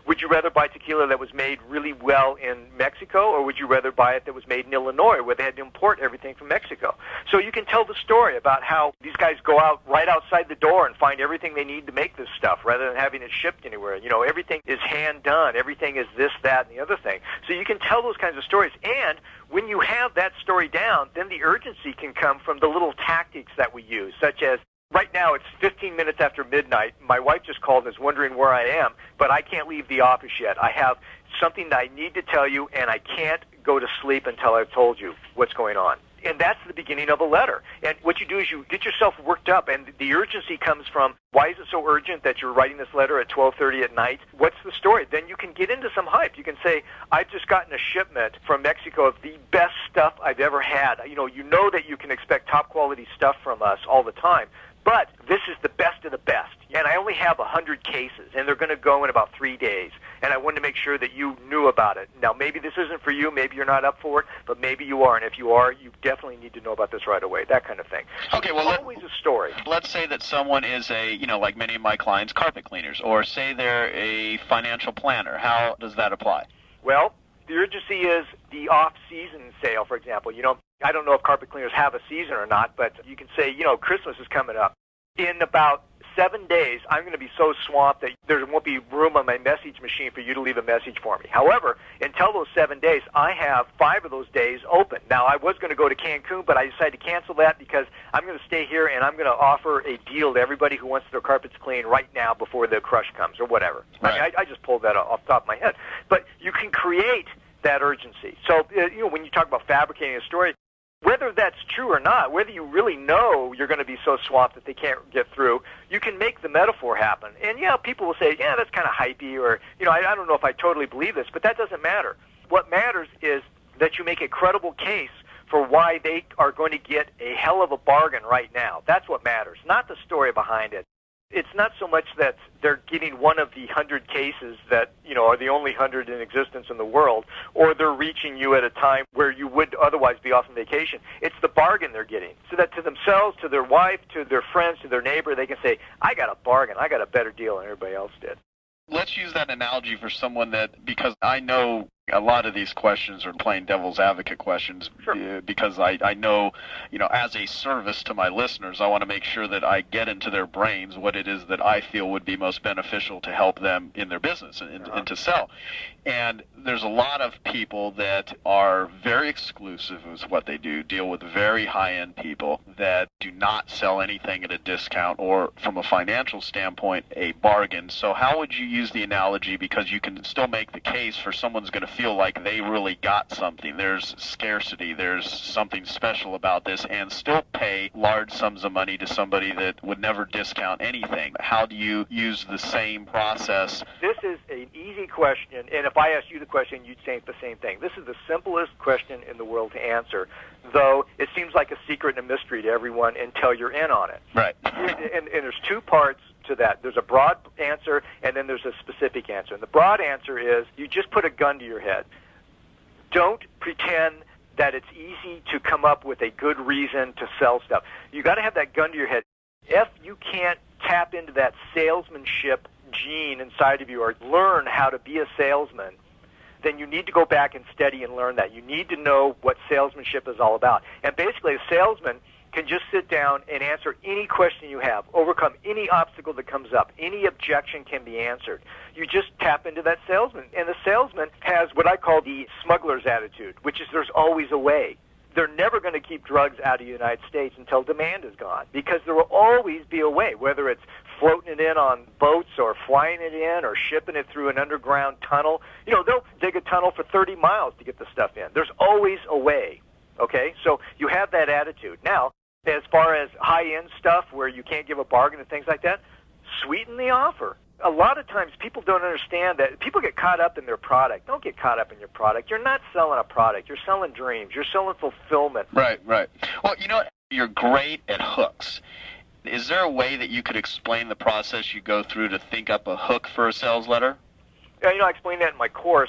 Would you rather buy tequila that was made really well in Mexico, or would you rather buy it that was made in Illinois, where they had to import everything from Mexico? So you can tell the story about how these guys go out right outside the door and find everything they need to make this stuff, rather than having it shipped anywhere. Everything is hand done. Everything is this, that, and the other thing. So you can tell those kinds of stories. And when you have that story down, then the urgency can come from the little tactics that we use, such as, right now it's 15 minutes after midnight. My wife just called and is wondering where I am, but I can't leave the office yet. I have something that I need to tell you, and I can't go to sleep until I've told you what's going on. And that's the beginning of a letter. And what you do is you get yourself worked up, and the urgency comes from, why is it so urgent that you're writing this letter at 12:30 at night? What's the story? Then you can get into some hype. You can say, I've just gotten a shipment from Mexico of the best stuff I've ever had. You know that you can expect top quality stuff from us all the time, but this is the best of the best. And I only have 100 cases, and they're going to go in about 3 days. And I wanted to make sure that you knew about it. Now, maybe this isn't for you. Maybe you're not up for it, but maybe you are. And if you are, you definitely need to know about this right away, that kind of thing. Okay, well, always a story. Let's say that someone is like many of my clients, carpet cleaners, or say they're a financial planner. How does that apply? Well, the urgency is the off-season sale, for example. I don't know if carpet cleaners have a season or not, but you can say, Christmas is coming up. In about 7 days, I'm going to be so swamped that there won't be room on my message machine for you to leave a message for me. However, until those 7 days, I have 5 of those days open. Now, I was going to go to Cancun, but I decided to cancel that because I'm going to stay here and I'm going to offer a deal to everybody who wants their carpets cleaned right now before the crush comes or whatever. Right. I mean, I just pulled that off the top of my head. But you can create that urgency. So, when you talk about fabricating a story, whether that's true or not, whether you really know you're going to be so swamped that they can't get through, you can make the metaphor happen. And, people will say, that's kind of hypey, or, I don't know if I totally believe this, but that doesn't matter. What matters is that you make a credible case for why they are going to get a hell of a bargain right now. That's what matters, not the story behind it. It's not so much that they're getting one of the 100 cases that, are the only 100 in existence in the world, or they're reaching you at a time where you would otherwise be off on vacation. It's the bargain they're getting, so that to themselves, to their wife, to their friends, to their neighbor, they can say, I got a bargain. I got a better deal than everybody else did. Let's use that analogy for someone because I know a lot of these questions are plain devil's advocate questions. Sure. Because I know, as a service to my listeners, I want to make sure that I get into their brains what it is that I feel would be most beneficial to help them in their business and to sell. And there's a lot of people that are very exclusive with what they do, deal with very high-end people that do not sell anything at a discount or, from a financial standpoint, a bargain. So how would you use the analogy, because you can still make the case for someone's going to feel like they really got something. There's scarcity, there's something special about this, and still pay large sums of money to somebody that would never discount anything. How do you use the same process? This is an easy question, and if I asked you the question, you'd say the same thing. This is the simplest question in the world to answer, though it seems like a secret and a mystery to everyone until you're in on it. Right. And there's 2 parts to that. There's a broad answer, and then there's a specific answer. And the broad answer is you just put a gun to your head. Don't pretend that it's easy to come up with a good reason to sell stuff. You got to have that gun to your head. If you can't tap into that salesmanship gene inside of you or learn how to be a salesman, then you need to go back and study and learn that. You need to know what salesmanship is all about. And basically, a salesman can just sit down and answer any question you have, overcome any obstacle that comes up. Any objection can be answered. You just tap into that salesman. And the salesman has what I call the smuggler's attitude, which is there's always a way. They're never going to keep drugs out of the United States until demand is gone, because there will always be a way, whether it's floating it in on boats or flying it in or shipping it through an underground tunnel. They'll dig a tunnel for 30 miles to get the stuff in. There's always a way, okay? So you have that attitude. Now, as far as high-end stuff where you can't give a bargain and things like that, sweeten the offer. A lot of times people don't understand that. People get caught up in their product. Don't get caught up in your product. You're not selling a product. You're selling dreams. You're selling fulfillment. Right. Well, you're great at hooks. Is there a way that you could explain the process you go through to think up a hook for a sales letter? I explain that in my course.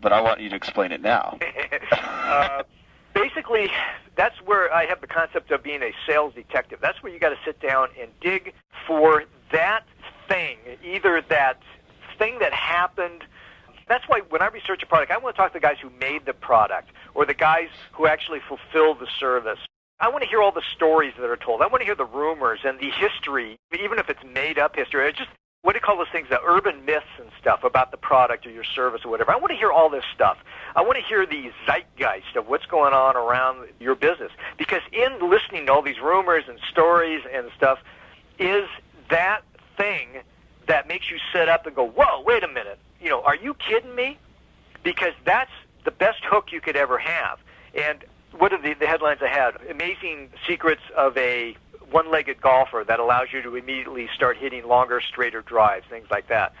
But I want you to explain it now. Basically, that's where I have the concept of being a sales detective. That's where you got to sit down and dig for that thing, either that thing that happened. That's why when I research a product, I want to talk to the guys who made the product or the guys who actually fulfilled the service. I want to hear all the stories that are told. I want to hear the rumors and the history, even if it's made-up history. It's just, what do you call those things, the urban myths and stuff about the product or your service or whatever. I want to hear all this stuff. I want to hear the zeitgeist of what's going on around your business. Because in listening to all these rumors and stories and stuff is that thing that makes you sit up and go, whoa, wait a minute. Are you kidding me? Because that's the best hook you could ever have. And what are the headlines I had? Amazing secrets of a one-legged golfer that allows you to immediately start hitting longer, straighter drives, things like that.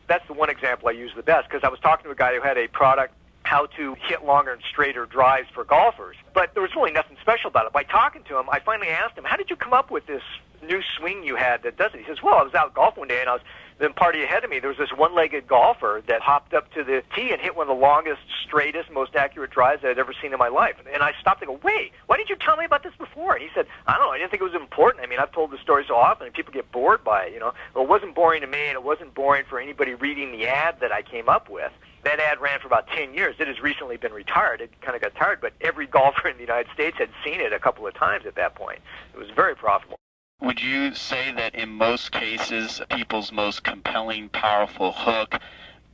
That's the one example I use the best, because I was talking to a guy who had a product, how to hit longer and straighter drives for golfers. But there was really nothing special about it. By talking to him, I finally asked him, how did you come up with this new swing you had that does it? He says, well, I was out golfing one day, and then party ahead of me, there was this one-legged golfer that hopped up to the tee and hit one of the longest, straightest, most accurate drives I'd ever seen in my life. And I stopped and go, wait, why didn't you tell me about this before? And he said, I don't know, I didn't think it was important. I mean, I've told the story so often, and people get bored by it, Well, it wasn't boring to me, and it wasn't boring for anybody reading the ad that I came up with. That ad ran for about 10 years. It has recently been retired. It kind of got tired, but every golfer in the United States had seen it a couple of times at that point. It was very profitable. Would you say that in most cases, people's most compelling, powerful hook,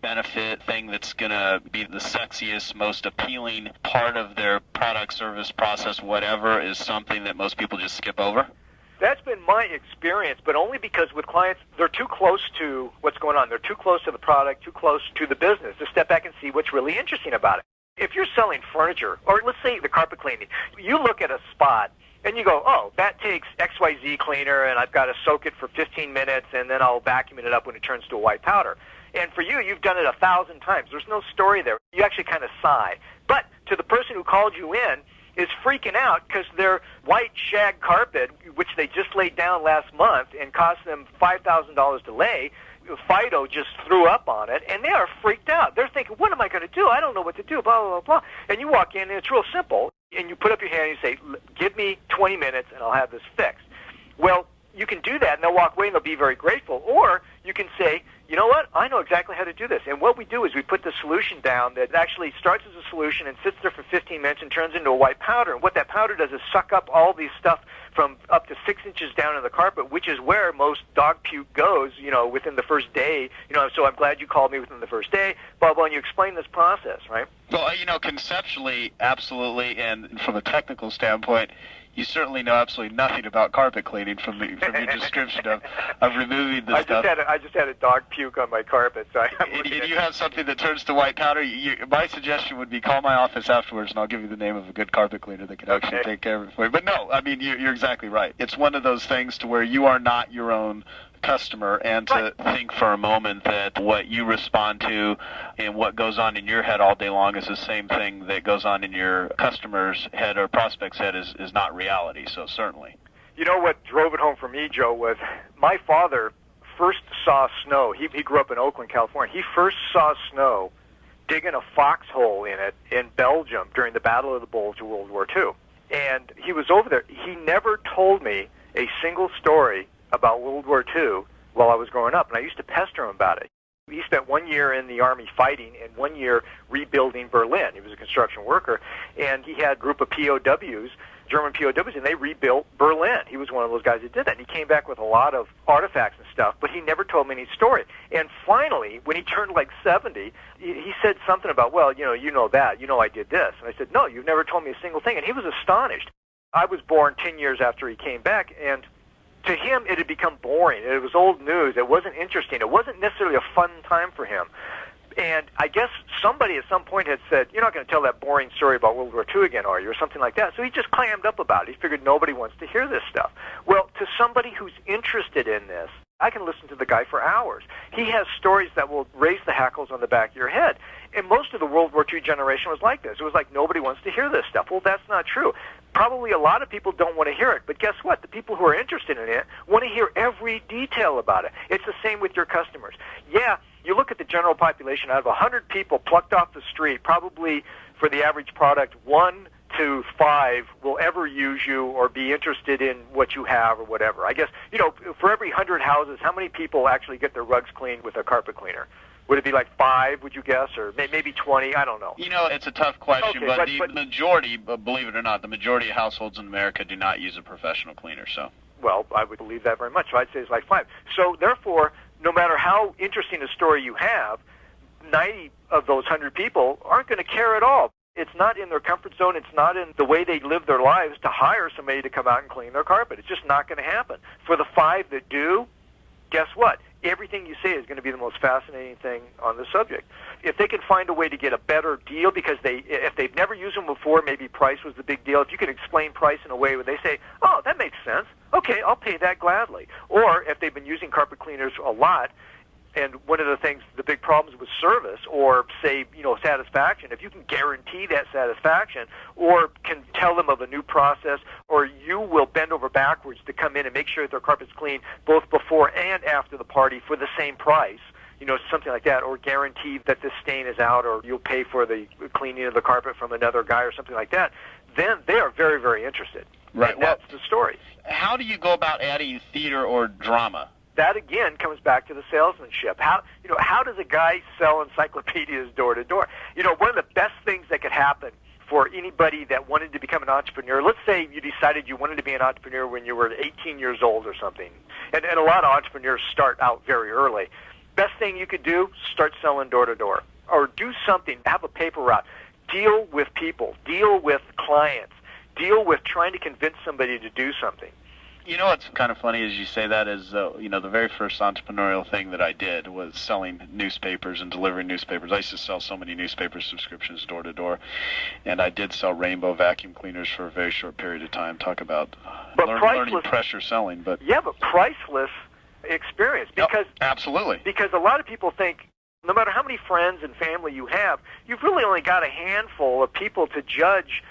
benefit, thing that's going to be the sexiest, most appealing part of their product, service, process, whatever, is something that most people just skip over? That's been my experience, but only because with clients, they're too close to what's going on. They're too close to the product, too close to the business to step back and see what's really interesting about it. If you're selling furniture, or let's say the carpet cleaning, you look at a spot and you go, oh, that takes XYZ cleaner, and I've got to soak it for 15 minutes, and then I'll vacuum it up when it turns to a white powder. And for you, you've done it 1,000 times. There's no story there. You actually kind of sigh. But to the person who called you in, is freaking out because their white shag carpet, which they just laid down last month and cost them $5,000 to lay, Fido just threw up on it, and they are freaked out. They're thinking, what am I going to do? I don't know what to do, blah, blah, blah, blah. And you walk in, and it's real simple, and you put up your hand and you say, give me 20 minutes, and I'll have this fixed. Well, you can do that, and they'll walk away, and they'll be very grateful. Or you can say, you know what, I know exactly how to do this. And what we do is we put the solution down that actually starts as a solution and sits there for 15 minutes and turns into a white powder. And what that powder does is suck up all these stuff from up to 6 inches down in the carpet, which is where most dog puke goes, within the first day. So I'm glad you called me within the first day, blah, blah, and you explain this process, right? Well, conceptually, absolutely, and from a technical standpoint, you certainly know absolutely nothing about carpet cleaning from your description of removing the stuff. I just had a dog puke on my carpet. So and you have something that turns to white powder. My suggestion would be call my office afterwards, and I'll give you the name of a good carpet cleaner that can actually take care of it for you. But no, you're exactly right. It's one of those things to where you are not your own customer, and to think for a moment that what you respond to and what goes on in your head all day long is the same thing that goes on in your customer's head or prospect's head is not reality. So certainly. You know what drove it home for me, Joe, was my father first saw snow. He grew up in Oakland, California. He first saw snow digging a foxhole in it in Belgium during the Battle of the Bulge of World War II. And he was over there. He never told me a single story about World War II while I was growing up, and I used to pester him about it. He spent 1 year in the Army fighting and 1 year rebuilding Berlin. He was a construction worker, and he had a group of POWs, German POWs, and they rebuilt Berlin. He was one of those guys that did that, and he came back with a lot of artifacts and stuff, but he never told me any story. And finally, when he turned like 70, he said something about, well, you know that, I did this. And I said, no, you've never told me a single thing. And he was astonished. I was born 10 years after he came back, and to him, it had become boring. It was old news. It wasn't interesting. It wasn't necessarily a fun time for him. And I guess somebody at some point had said, you're not going to tell that boring story about World War II again, are you, or something like that. So he just clammed up about it. He figured nobody wants to hear this stuff. Well, to somebody who's interested in this, I can listen to the guy for hours. He has stories that will raise the hackles on the back of your head. And most of the World War II generation was like this. It was like nobody wants to hear this stuff. Well, that's not true. Probably a lot of people don't want to hear it. But guess what? The people who are interested in it want to hear every detail about it. It's the same with your customers. Yeah, you look at the general population, out of 100 people plucked off the street, probably for the average product, 1 to 5 will ever use you or be interested in what you have or whatever. I guess, for every 100 houses, how many people actually get their rugs cleaned with a carpet cleaner? Would it be like 5, would you guess, or maybe 20? I don't know. It's a tough question, but the majority, believe it or not, the majority of households in America do not use a professional cleaner. So, well, I would believe that very much. So I'd say it's like 5. So therefore, no matter how interesting a story you have, 90 of those 100 people aren't going to care at all. It's not in their comfort zone. It's not in the way they live their lives to hire somebody to come out and clean their carpet. It's just not going to happen. For the 5 that do, guess what? Everything you say is going to be the most fascinating thing on the subject. If they can find a way to get a better deal, because if they've never used them before, maybe price was the big deal. If you can explain price in a way where they say, oh, that makes sense. Okay, I'll pay that gladly. Or if they've been using carpet cleaners a lot, and one of the things, the big problems with service or, say, satisfaction, if you can guarantee that satisfaction or can tell them of a new process, or you will bend over backwards to come in and make sure that their carpet's clean both before and after the party for the same price, something like that, or guarantee that this stain is out, or you'll pay for the cleaning of the carpet from another guy or something like that, then they are very, very interested. Right. And that's the story. How do you go about adding theater or drama that again comes back to the salesmanship. How does a guy sell encyclopedias door to door? One of the best things that could happen for anybody that wanted to become an entrepreneur, let's say you decided you wanted to be an entrepreneur when you were 18 years old or something, and a lot of entrepreneurs start out very early. Best thing you could do, start selling door to door, or do something, have a paper route, deal with people, deal with clients, deal with trying to convince somebody to do something. What's kind of funny as you say that is, the very first entrepreneurial thing that I did was selling newspapers and delivering newspapers. I used to sell so many newspaper subscriptions door to door, and I did sell Rainbow vacuum cleaners for a very short period of time. Talk about learning pressure selling. But priceless experience. Because absolutely. Because a lot of people think, no matter how many friends and family you have, you've really only got a handful of people to judge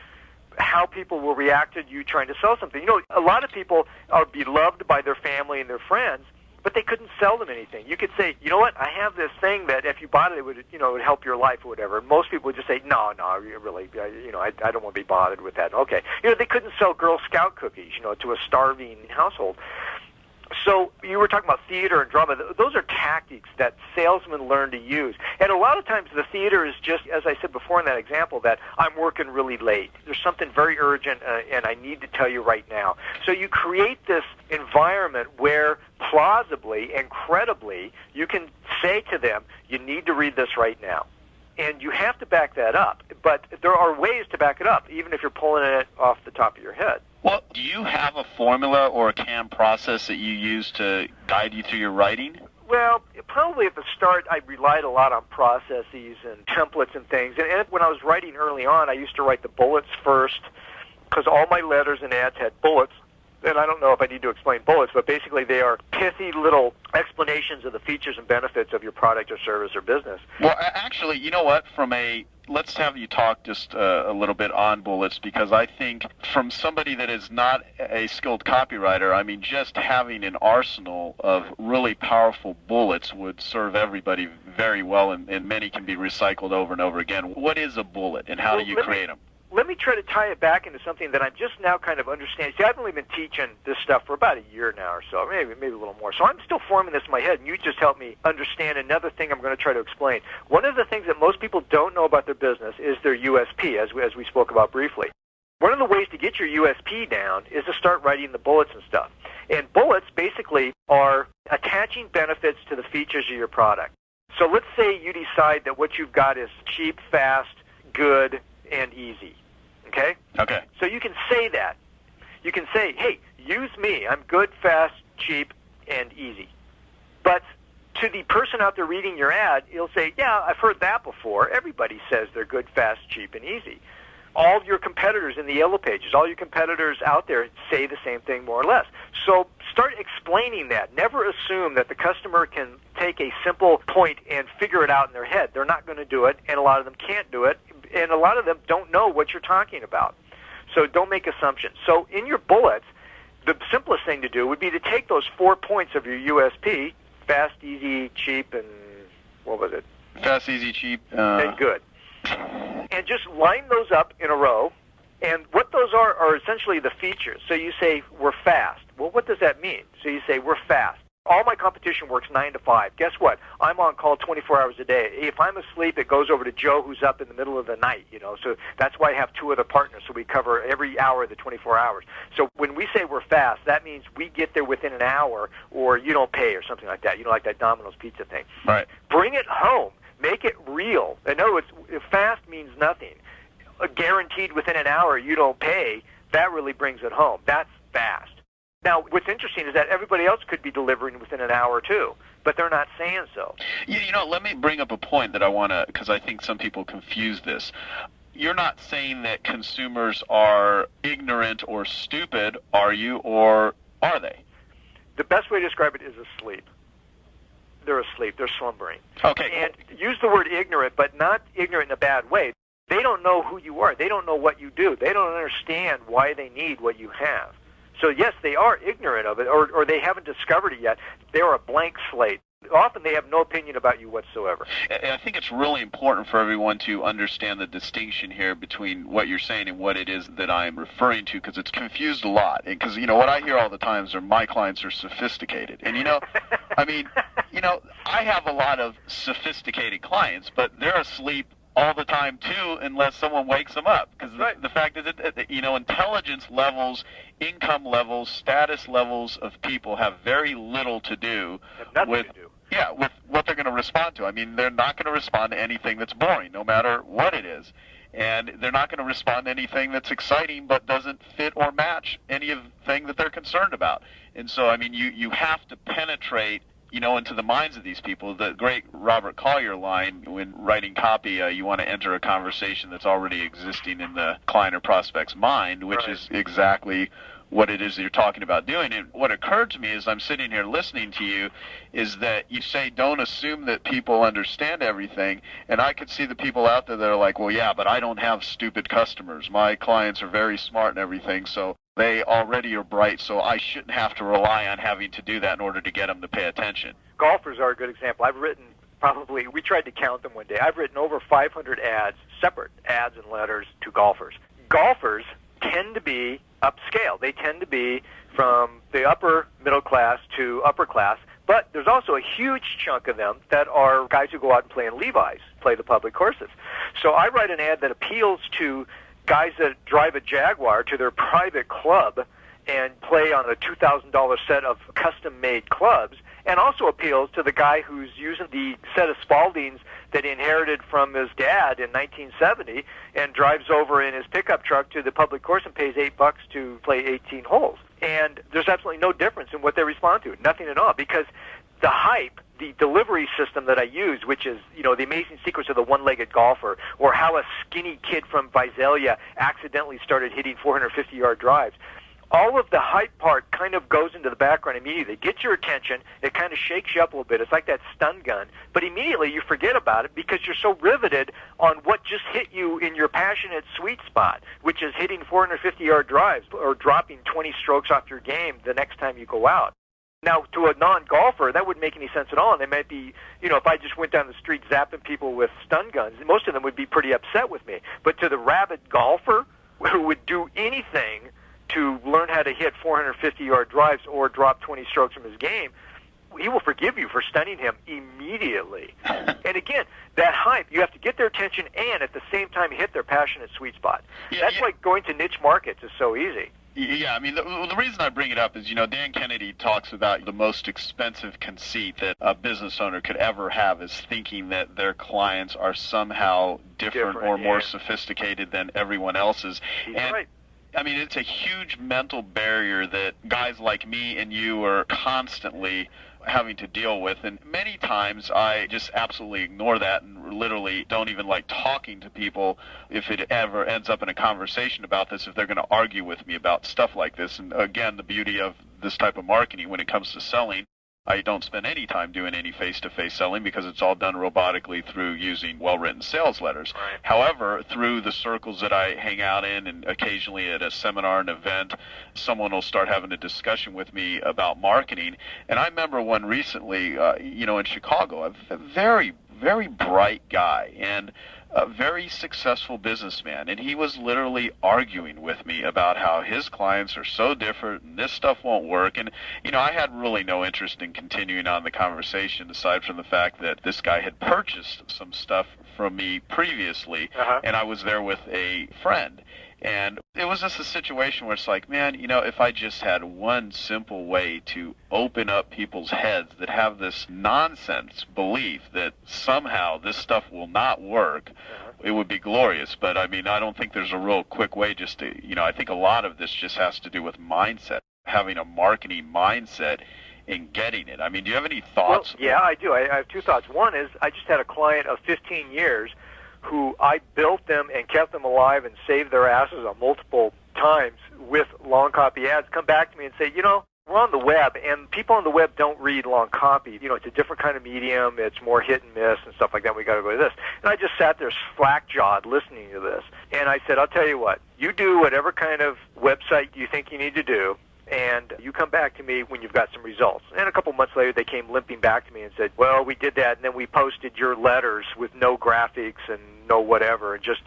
how people will react to you trying to sell something. A lot of people are beloved by their family and their friends, but they couldn't sell them anything. You could say, you know what, I have this thing that if you bought it, it would, it would help your life or whatever. And most people would just say, no, really, I don't want to be bothered with that. Okay. They couldn't sell Girl Scout cookies, to a starving household. So you were talking about theater and drama. Those are tactics that salesmen learn to use. And a lot of times the theater is just, as I said before in that example, that I'm working really late. There's something very urgent, and I need to tell you right now. So you create this environment where plausibly and credibly you can say to them, you need to read this right now. And you have to back that up. But there are ways to back it up, even if you're pulling it off the top of your head. Well, do you have a formula or a CAM process that you use to guide you through your writing? Well, probably at the start, I relied a lot on processes and templates and things. And when I was writing early on, I used to write the bullets first, because all my letters and ads had bullets. And I don't know if I need to explain bullets, but basically they are pithy little explanations of the features and benefits of your product or service or business. Well, actually, you know what? Let's have you talk just a little bit on bullets, because I think from somebody that is not a skilled copywriter, just having an arsenal of really powerful bullets would serve everybody very well, and many can be recycled over and over again. What is a bullet, and how do you create them? Let me try to tie it back into something that I'm just now kind of understanding. See, I've only been teaching this stuff for about a year now or so, maybe a little more. So I'm still forming this in my head, and you just helped me understand another thing I'm going to try to explain. One of the things that most people don't know about their business is their USP, as we spoke about briefly. One of the ways to get your USP down is to start writing the bullets and stuff. And bullets basically are attaching benefits to the features of your product. So let's say you decide that what you've got is cheap, fast, good, and easy. Okay? Okay. So you can say that. You can say, hey, use me. I'm good, fast, cheap, and easy. But to the person out there reading your ad, he'll say, yeah, I've heard that before. Everybody says they're good, fast, cheap, and easy. All your competitors in the Yellow Pages, all your competitors out there say the same thing more or less. So start explaining that. Never assume that the customer can take a simple point and figure it out in their head. They're not going to do it, and a lot of them can't do it, and a lot of them don't know what you're talking about. So don't make assumptions. So in your bullets, the simplest thing to do would be to take those 4 points of your USP, fast, easy, cheap, and what was it? Fast, easy, cheap. And good. And just line those up in a row. And what those are essentially the features. So you say, we're fast. Well, what does that mean? So you say, we're fast. All my competition works 9 to 5. Guess what? I'm on call 24 hours a day. If I'm asleep, it goes over to Joe, who's up in the middle of the night, So that's why I have 2 other partners, so we cover every hour of the 24 hours. So when we say we're fast, that means we get there within an hour, or you don't pay, or something like that. Like that Domino's pizza thing. Right. Bring it home. Make it real. In other words, fast means nothing. Guaranteed within an hour you don't pay, that really brings it home. That's fast. Now, what's interesting is that everybody else could be delivering within an hour too, but they're not saying so. Let me bring up a point that I want to, because I think some people confuse this. You're not saying that consumers are ignorant or stupid, are you, or are they? The best way to describe it is asleep. They're asleep. They're slumbering. Okay. And use the word ignorant, but not ignorant in a bad way. They don't know who you are. They don't know what you do. They don't understand why they need what you have. So, yes, they are ignorant of it, or they haven't discovered it yet. They're a blank slate. Often they have no opinion about you whatsoever. I think it's really important for everyone to understand the distinction here between what you're saying and what it is that I'm referring to, because it's confused a lot. Because, what I hear all the time is my clients are sophisticated. And, I have a lot of sophisticated clients, but they're asleep all the time, too, unless someone wakes them up. Because the fact is that, intelligence levels, income levels, status levels of people have very little to do with what they're going to respond to. I mean, they're not going to respond to anything that's boring, no matter what it is. And they're not going to respond to anything that's exciting but doesn't fit or match anything that they're concerned about. And so, I mean, you have to penetrate into the minds of these people. The great Robert Collier line, when writing copy, you want to enter a conversation that's already existing in the client or prospect's mind, which is exactly what it is that you're talking about doing. And what occurred to me as I'm sitting here listening to you is that you say don't assume that people understand everything, and I could see the people out there that are like, well, yeah, but I don't have stupid customers. My clients are very smart and everything, so they already are bright, so I shouldn't have to rely on having to do that in order to get them to pay attention. Golfers are a good example. I've written we tried to count them one day. I've written over 500 ads, separate ads and letters to golfers. Golfers tend to be upscale. They tend to be from the upper middle class to upper class, but there's also a huge chunk of them that are guys who go out and play in Levi's, play the public courses. So I write an ad that appeals to guys that drive a Jaguar to their private club and play on a $2,000 set of custom-made clubs, and also appeals to the guy who's using the set of Spaldings that he inherited from his dad in 1970 and drives over in his pickup truck to the public course and pays $8 to play 18 holes. And there's absolutely no difference in what they respond to, nothing at all, because the hype, the delivery system that I use, which is, the amazing secrets of the one-legged golfer, or how a skinny kid from Visalia accidentally started hitting 450-yard drives, all of the hype part kind of goes into the background immediately. It gets your attention. It kind of shakes you up a little bit. It's like that stun gun. But immediately you forget about it because you're so riveted on what just hit you in your passionate sweet spot, which is hitting 450-yard drives or dropping 20 strokes off your game the next time you go out. Now, to a non-golfer, that wouldn't make any sense at all. And they might be, if I just went down the street zapping people with stun guns, most of them would be pretty upset with me. But to the rabid golfer who would do anything to learn how to hit 450-yard drives or drop 20 strokes from his game, he will forgive you for stunning him immediately. And again, that hype, you have to get their attention and at the same time hit their passionate sweet spot. That's why going to niche markets is so easy. Yeah, I mean, the reason I bring it up is, Dan Kennedy talks about the most expensive conceit that a business owner could ever have is thinking that their clients are somehow different or more sophisticated than everyone else's. He's right. I mean, it's a huge mental barrier that guys like me and you are constantly having to deal with, and many times I just absolutely ignore that and literally don't even like talking to people if it ever ends up in a conversation about this, if they're going to argue with me about stuff like this. And again, the beauty of this type of marketing when it comes to selling, I don't spend any time doing any face-to-face selling because it's all done robotically through using well-written sales letters. Right. However, through the circles that I hang out in and occasionally at a seminar, an event, someone will start having a discussion with me about marketing. And I remember one recently, in Chicago, a very, very bright guy and a very successful businessman, and he was literally arguing with me about how his clients are so different and this stuff won't work. And, I had really no interest in continuing on the conversation aside from the fact that this guy had purchased some stuff from me previously, and I was there with a friend. And it was just a situation where it's like, man, if I just had one simple way to open up people's heads that have this nonsense belief that somehow this stuff will not work, it would be glorious. But, I mean, I don't think there's a real quick way just to, I think a lot of this just has to do with mindset, having a marketing mindset and getting it. I mean, do you have any thoughts? Well, yeah, I do. I have two thoughts. One is I just had a client of 15 years who I built them and kept them alive and saved their asses on multiple times with long copy ads, come back to me and say, we're on the web, and people on the web don't read long copy. It's a different kind of medium. It's more hit and miss and stuff like that. We got to go to this. And I just sat there slack-jawed listening to this. And I said, I'll tell you what, you do whatever kind of website you think you need to do, and you come back to me when you've got some results. And a couple months later, they came limping back to me and said, well, we did that, and then we posted your letters with no graphics and no whatever, and just,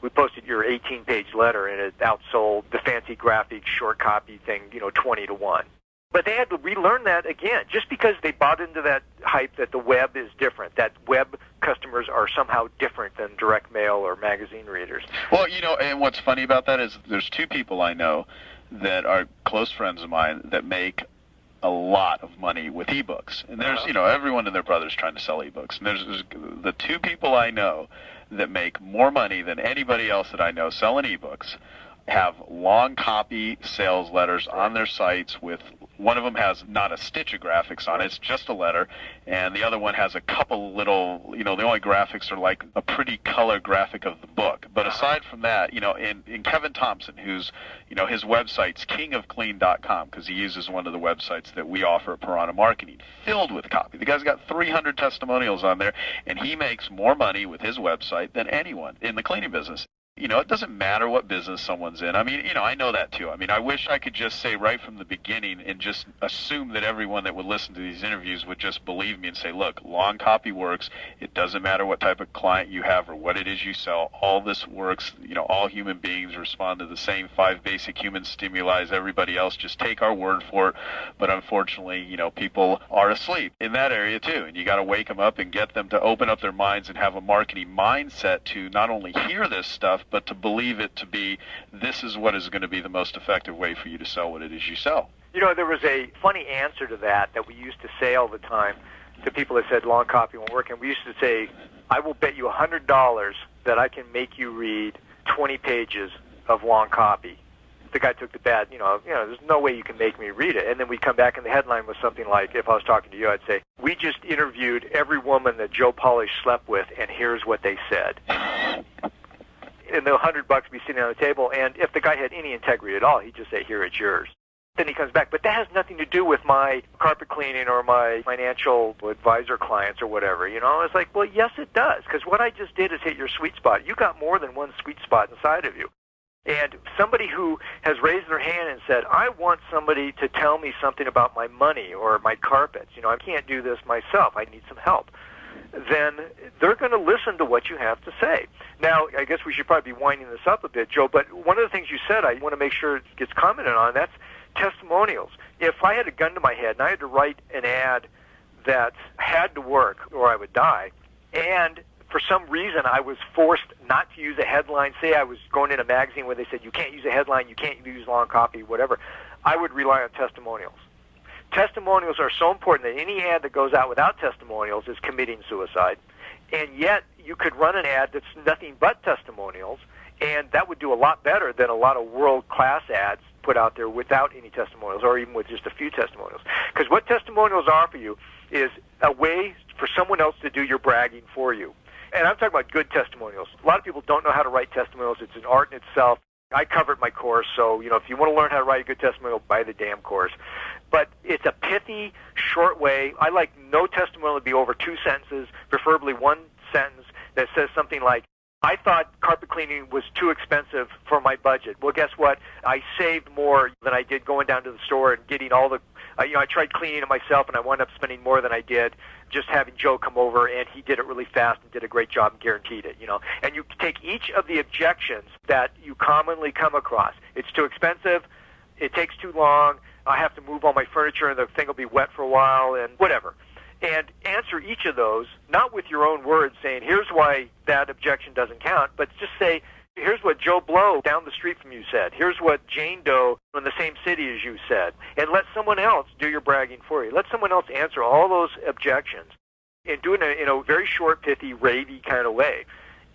we posted your 18-page letter, and it outsold the fancy graphic short copy thing, 20 to 1. But they had to relearn that again, just because they bought into that hype that the web is different, that web customers are somehow different than direct mail or magazine readers. Well, and what's funny about that is there's two people I know that are close friends of mine that make a lot of money with ebooks. And there's, everyone and their brother's trying to sell ebooks. And there's the two people I know that make more money than anybody else that I know selling ebooks have long copy sales letters on their sites with, one of them has not a stitch of graphics on it, it's just a letter, and the other one has a couple little, the only graphics are like a pretty color graphic of the book. But aside from that, in Kevin Thompson, who's, his website's kingofclean.com, because he uses one of the websites that we offer at Piranha Marketing, filled with copy. The guy's got 300 testimonials on there, and he makes more money with his website than anyone in the cleaning business. It doesn't matter what business someone's in. I mean, I know that too. I mean, I wish I could just say right from the beginning and just assume that everyone that would listen to these interviews would just believe me and say, look, long copy works. It doesn't matter what type of client you have or what it is you sell. All this works. All human beings respond to the same 5 basic human stimuli as everybody else. Just take our word for it. But unfortunately, people are asleep in that area too. And you got to wake them up and get them to open up their minds and have a marketing mindset to not only hear this stuff, but to believe it to be, this is what is going to be the most effective way for you to sell what it is you sell. There was a funny answer to that we used to say all the time to people that said long copy won't work. And we used to say, I will bet you $100 that I can make you read 20 pages of long copy. The guy took the bet, there's no way you can make me read it. And then we'd come back and the headline was something like, if I was talking to you, I'd say, we just interviewed every woman that Joe Polish slept with, and here's what they said. And the $100 would be sitting on the table, and if the guy had any integrity at all, he'd just say, here, it's yours. Then he comes back, but that has nothing to do with my carpet cleaning or my financial advisor clients or whatever, It's like, well, yes, it does, because what I just did is hit your sweet spot. You got more than one sweet spot inside of you. And somebody who has raised their hand and said, I want somebody to tell me something about my money or my carpets, I can't do this myself, I need some help, then they're going to listen to what you have to say. Now, I guess we should probably be winding this up a bit, Joe, but one of the things you said I want to make sure it gets commented on, that's testimonials. If I had a gun to my head and I had to write an ad that had to work or I would die, and for some reason I was forced not to use a headline, say I was going in a magazine where they said you can't use a headline, you can't use long copy, whatever, I would rely on testimonials. Testimonials are so important that any ad that goes out without testimonials is committing suicide. And yet you could run an ad that's nothing but testimonials, and that would do a lot better than a lot of world-class ads put out there without any testimonials or even with just a few testimonials. Because what testimonials offer you is a way for someone else to do your bragging for you. And I'm talking about good testimonials. A lot of people don't know how to write testimonials. It's an art in itself. I covered my course, so, if you want to learn how to write a good testimonial, buy the damn course. But it's a pithy, short way. I like no testimonial to be over 2 sentences, preferably one sentence that says something like, I thought carpet cleaning was too expensive for my budget. Well, guess what? I saved more than I did going down to the store and getting all the, I tried cleaning it myself, and I wound up spending more than I did just having Joe come over, and he did it really fast and did a great job and guaranteed it, And you take each of the objections that you commonly come across. It's too expensive. It takes too long. I have to move all my furniture, and the thing will be wet for a while, and whatever. And answer each of those, not with your own words saying, here's why that objection doesn't count, but just say, here's what Joe Blow down the street from you said. Here's what Jane Doe in the same city as you said. And let someone else do your bragging for you. Let someone else answer all those objections and do it in a very short, pithy, ravey kind of way.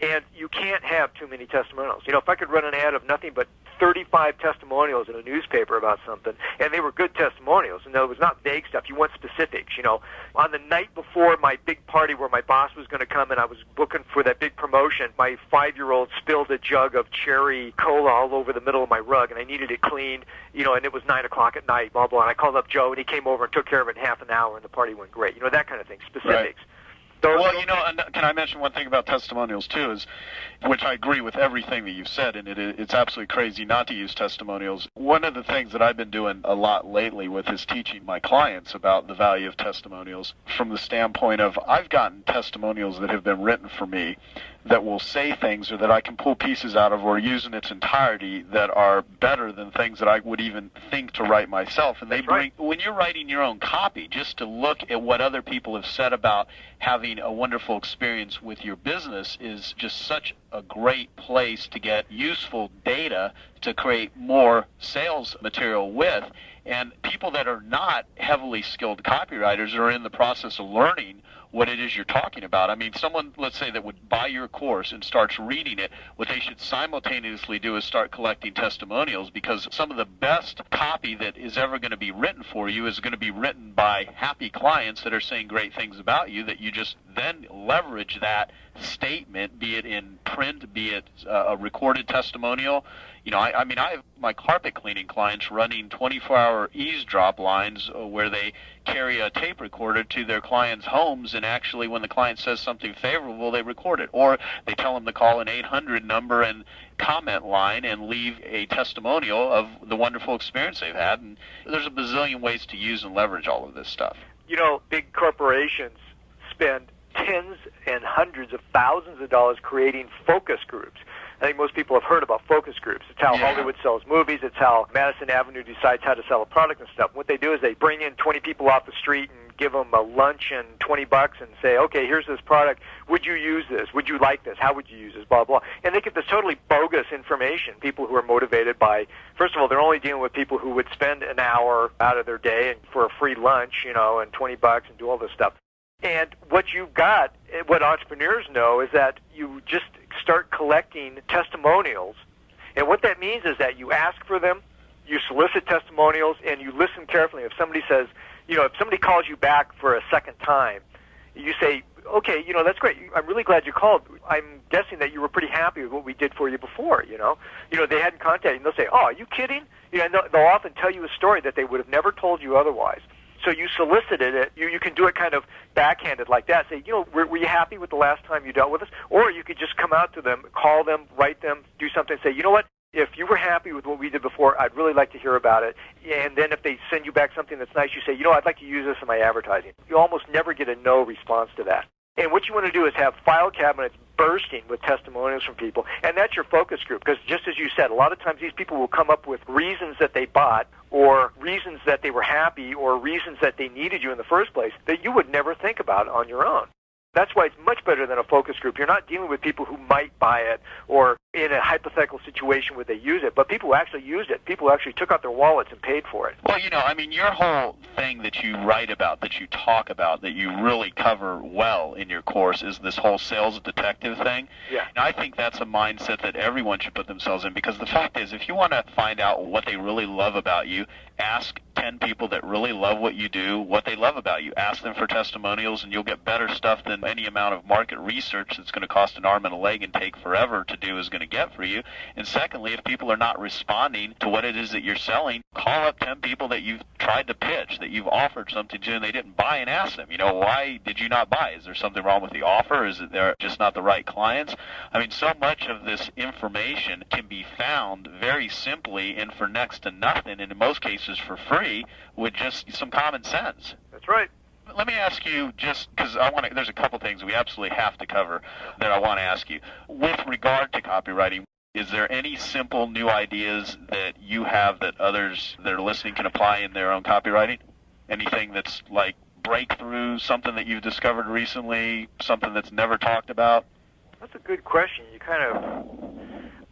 And you can't have too many testimonials. If I could run an ad of nothing but 35 testimonials in a newspaper about something, and they were good testimonials, and it was not vague stuff. You want specifics, On the night before my big party where my boss was going to come and I was booking for that big promotion, my 5-year-old spilled a jug of cherry cola all over the middle of my rug, and I needed it cleaned, and it was 9 o'clock at night, blah, blah, and I called up Joe, and he came over and took care of it in half an hour, and the party went great. That kind of thing, specifics. Right. Well, and can I mention one thing about testimonials too, which I agree with everything that you've said, and it's absolutely crazy not to use testimonials. One of the things that I've been doing a lot lately with is teaching my clients about the value of testimonials from the standpoint of I've gotten testimonials that have been written for me that will say things or that I can pull pieces out of or use in its entirety that are better than things that I would even think to write myself. And when you're writing your own copy, just to look at what other people have said about having a wonderful experience with your business is just such a great place to get useful data to create more sales material with. And people that are not heavily skilled copywriters are in the process of learning what it is you're talking about. I mean, someone, let's say, that would buy your course and starts reading it, what they should simultaneously do is start collecting testimonials, because some of the best copy that is ever going to be written for you is going to be written by happy clients that are saying great things about you, that you just then leverage that statement, be it in print, be it a recorded testimonial. I have my carpet cleaning clients running 24-hour eavesdrop lines where they carry a tape recorder to their clients' homes, and actually when the client says something favorable, they record it. Or they tell them to call an 800 number and comment line and leave a testimonial of the wonderful experience they've had. And there's a bazillion ways to use and leverage all of this stuff. Big corporations spend tens and hundreds of thousands of dollars creating focus groups. I think most people have heard about focus groups. It's how Hollywood sells movies. It's how Madison Avenue decides how to sell a product and stuff. What they do is they bring in 20 people off the street and give them a lunch and $20 and say, okay, here's this product. Would you use this? Would you like this? How would you use this? Blah, blah. And they get this totally bogus information. People who are motivated by, first of all, they're only dealing with people who would spend an hour out of their day and for a free lunch, and $20 and do all this stuff. And what you've got, what entrepreneurs know, is that you just start collecting testimonials. And what that means is that you ask for them, you solicit testimonials, and you listen carefully. If somebody says, if somebody calls you back for a second time, you say, okay, that's great. I'm really glad you called. I'm guessing that you were pretty happy with what we did for you before, they hadn't contacted you, and they'll say, oh, are you kidding? And they'll often tell you a story that they would have never told you otherwise. So you solicited it. You can do it kind of backhanded like that. Say, were you happy with the last time you dealt with us? Or you could just come out to them, call them, write them, do something, say, you know what? If you were happy with what we did before, I'd really like to hear about it. And then if they send you back something that's nice, you say, I'd like to use this in my advertising. You almost never get a no response to that. And what you want to do is have file cabinets bursting with testimonials from people, and that's your focus group. Because just as you said, a lot of times these people will come up with reasons that they bought, or reasons that they were happy, or reasons that they needed you in the first place that you would never think about on your own. That's why it's much better than a focus group. You're not dealing with people who might buy it or in a hypothetical situation where they use it, but people who actually used it, people who actually took out their wallets and paid for it. Well, your whole thing that you write about, that you talk about, that you really cover well in your course is this whole sales detective thing. Yeah. And I think that's a mindset that everyone should put themselves in, because the fact is, if you want to find out what they really love about you, ask 10 people that really love what you do, what they love about you. Ask them for testimonials, and you'll get better stuff than any amount of market research that's going to cost an arm and a leg and take forever to do is going to get for you. And secondly, if people are not responding to what it is that you're selling, call up 10 people that you've tried to pitch, that you've offered something to, and they didn't buy, and ask them, why did you not buy? Is there something wrong with the offer? Is it they're just not the right clients? So much of this information can be found very simply and for next to nothing, and in most cases for free, with just some common sense. That's right. Let me ask you, just because there's a couple things we absolutely have to cover that I want to ask you. With regard to copywriting, is there any simple new ideas that you have that others that are listening can apply in their own copywriting? Anything that's like breakthrough, something that you've discovered recently, something that's never talked about? That's a good question. You kind of...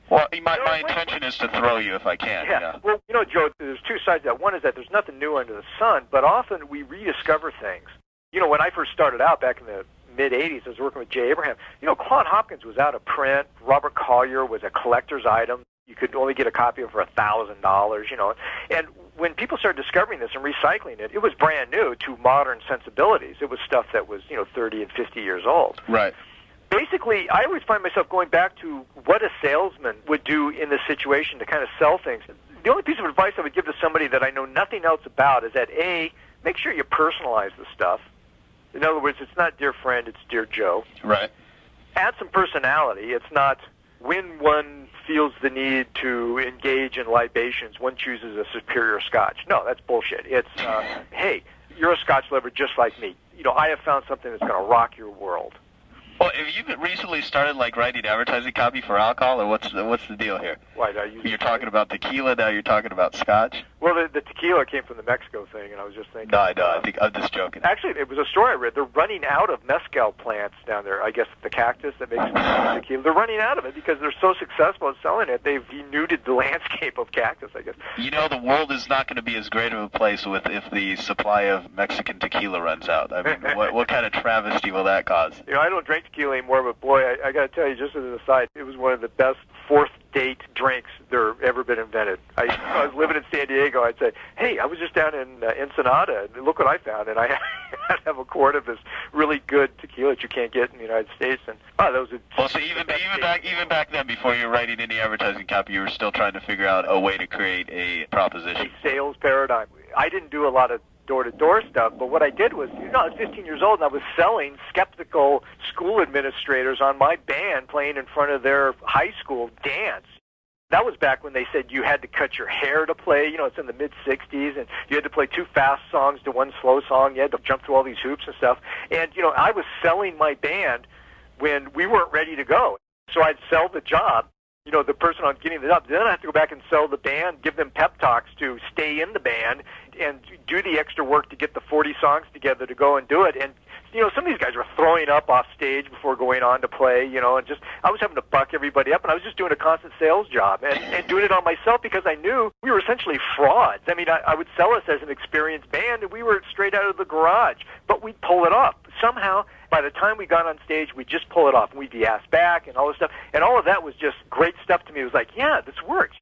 Well, my intention is to throw you if I can. Yeah. Well, Joe, there's two sides to that. One is that there's nothing new under the sun, but often we rediscover things. When I first started out back in the mid-'80s, I was working with Jay Abraham. Claude Hopkins was out of print. Robert Collier was a collector's item. You could only get a copy of it for $1,000, And when people started discovering this and recycling it, it was brand new to modern sensibilities. It was stuff that was, 30 and 50 years old. Right. Basically, I always find myself going back to what a salesman would do in this situation to kind of sell things. The only piece of advice I would give to somebody that I know nothing else about is that, A, make sure you personalize the stuff. In other words, it's not dear friend, it's dear Joe. Right. Add some personality. It's not when one feels the need to engage in libations, one chooses a superior scotch. No, that's bullshit. It's, hey, you're a scotch lover just like me. You know, I have found something that's going to rock your world. Well, have you recently started writing advertising copy for alcohol, or what's the deal here? Why, you're talking about tequila, now you're talking about scotch? Well, the tequila came from the Mexico thing, and I was just thinking. No, I know. I think I'm just joking. Actually, it was a story I read. They're running out of mezcal plants down there. I guess the cactus that makes tequila. They're running out of it because they're so successful at selling it. They've denuded the landscape of cactus, I guess. You know, the world is not going to be as great of a place if the supply of Mexican tequila runs out. I mean, what kind of travesty will that cause? You know, I don't drink tequila anymore, but boy, I got to tell you, just as an aside, it was one of the best fourth date drinks there ever been invented. I was living in San Diego. I'd say, hey, I was just down in Ensenada, and look what I found. And I had to have a quart of this really good tequila that you can't get in the United States. And that was well, so even back then, before you were writing any advertising copy, you were still trying to figure out a way to create a proposition. A sales paradigm. I didn't do a lot of door-to-door stuff, but what I did was, I was 15 years old, and I was selling skeptical school administrators on my band playing in front of their high school dance. That was back when they said you had to cut your hair to play. It's in the mid-'60s, and you had to play 2 fast songs to 1 slow song. You had to jump through all these hoops and stuff. And, I was selling my band when we weren't ready to go. So I'd sell the job, the person on getting the job. Then I have to go back and sell the band, give them pep talks to stay in the band, and do the extra work to get the 40 songs together to go and do it. And, some of these guys were throwing up off stage before going on to play, and I was having to buck everybody up, and I was just doing a constant sales job and doing it on myself because I knew we were essentially frauds. I mean, I would sell us as an experienced band, and we were straight out of the garage, but we'd pull it off. Somehow, by the time we got on stage, we'd just pull it off, and we'd be asked back and all this stuff, and all of that was just great stuff to me. It was like, yeah, this works.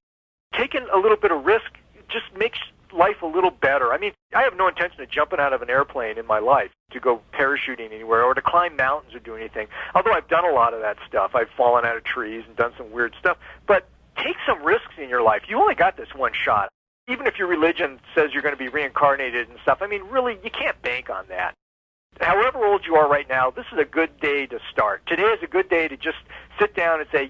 Taking a little bit of risk just makes life a little better. I mean, I have no intention of jumping out of an airplane in my life to go parachuting anywhere or to climb mountains or do anything, although I've done a lot of that stuff. I've fallen out of trees and done some weird stuff. But take some risks in your life. You only got this one shot. Even if your religion says you're going to be reincarnated and stuff, I mean, really, you can't bank on that. However old you are right now, this is a good day to start. Today is a good day to just sit down and say,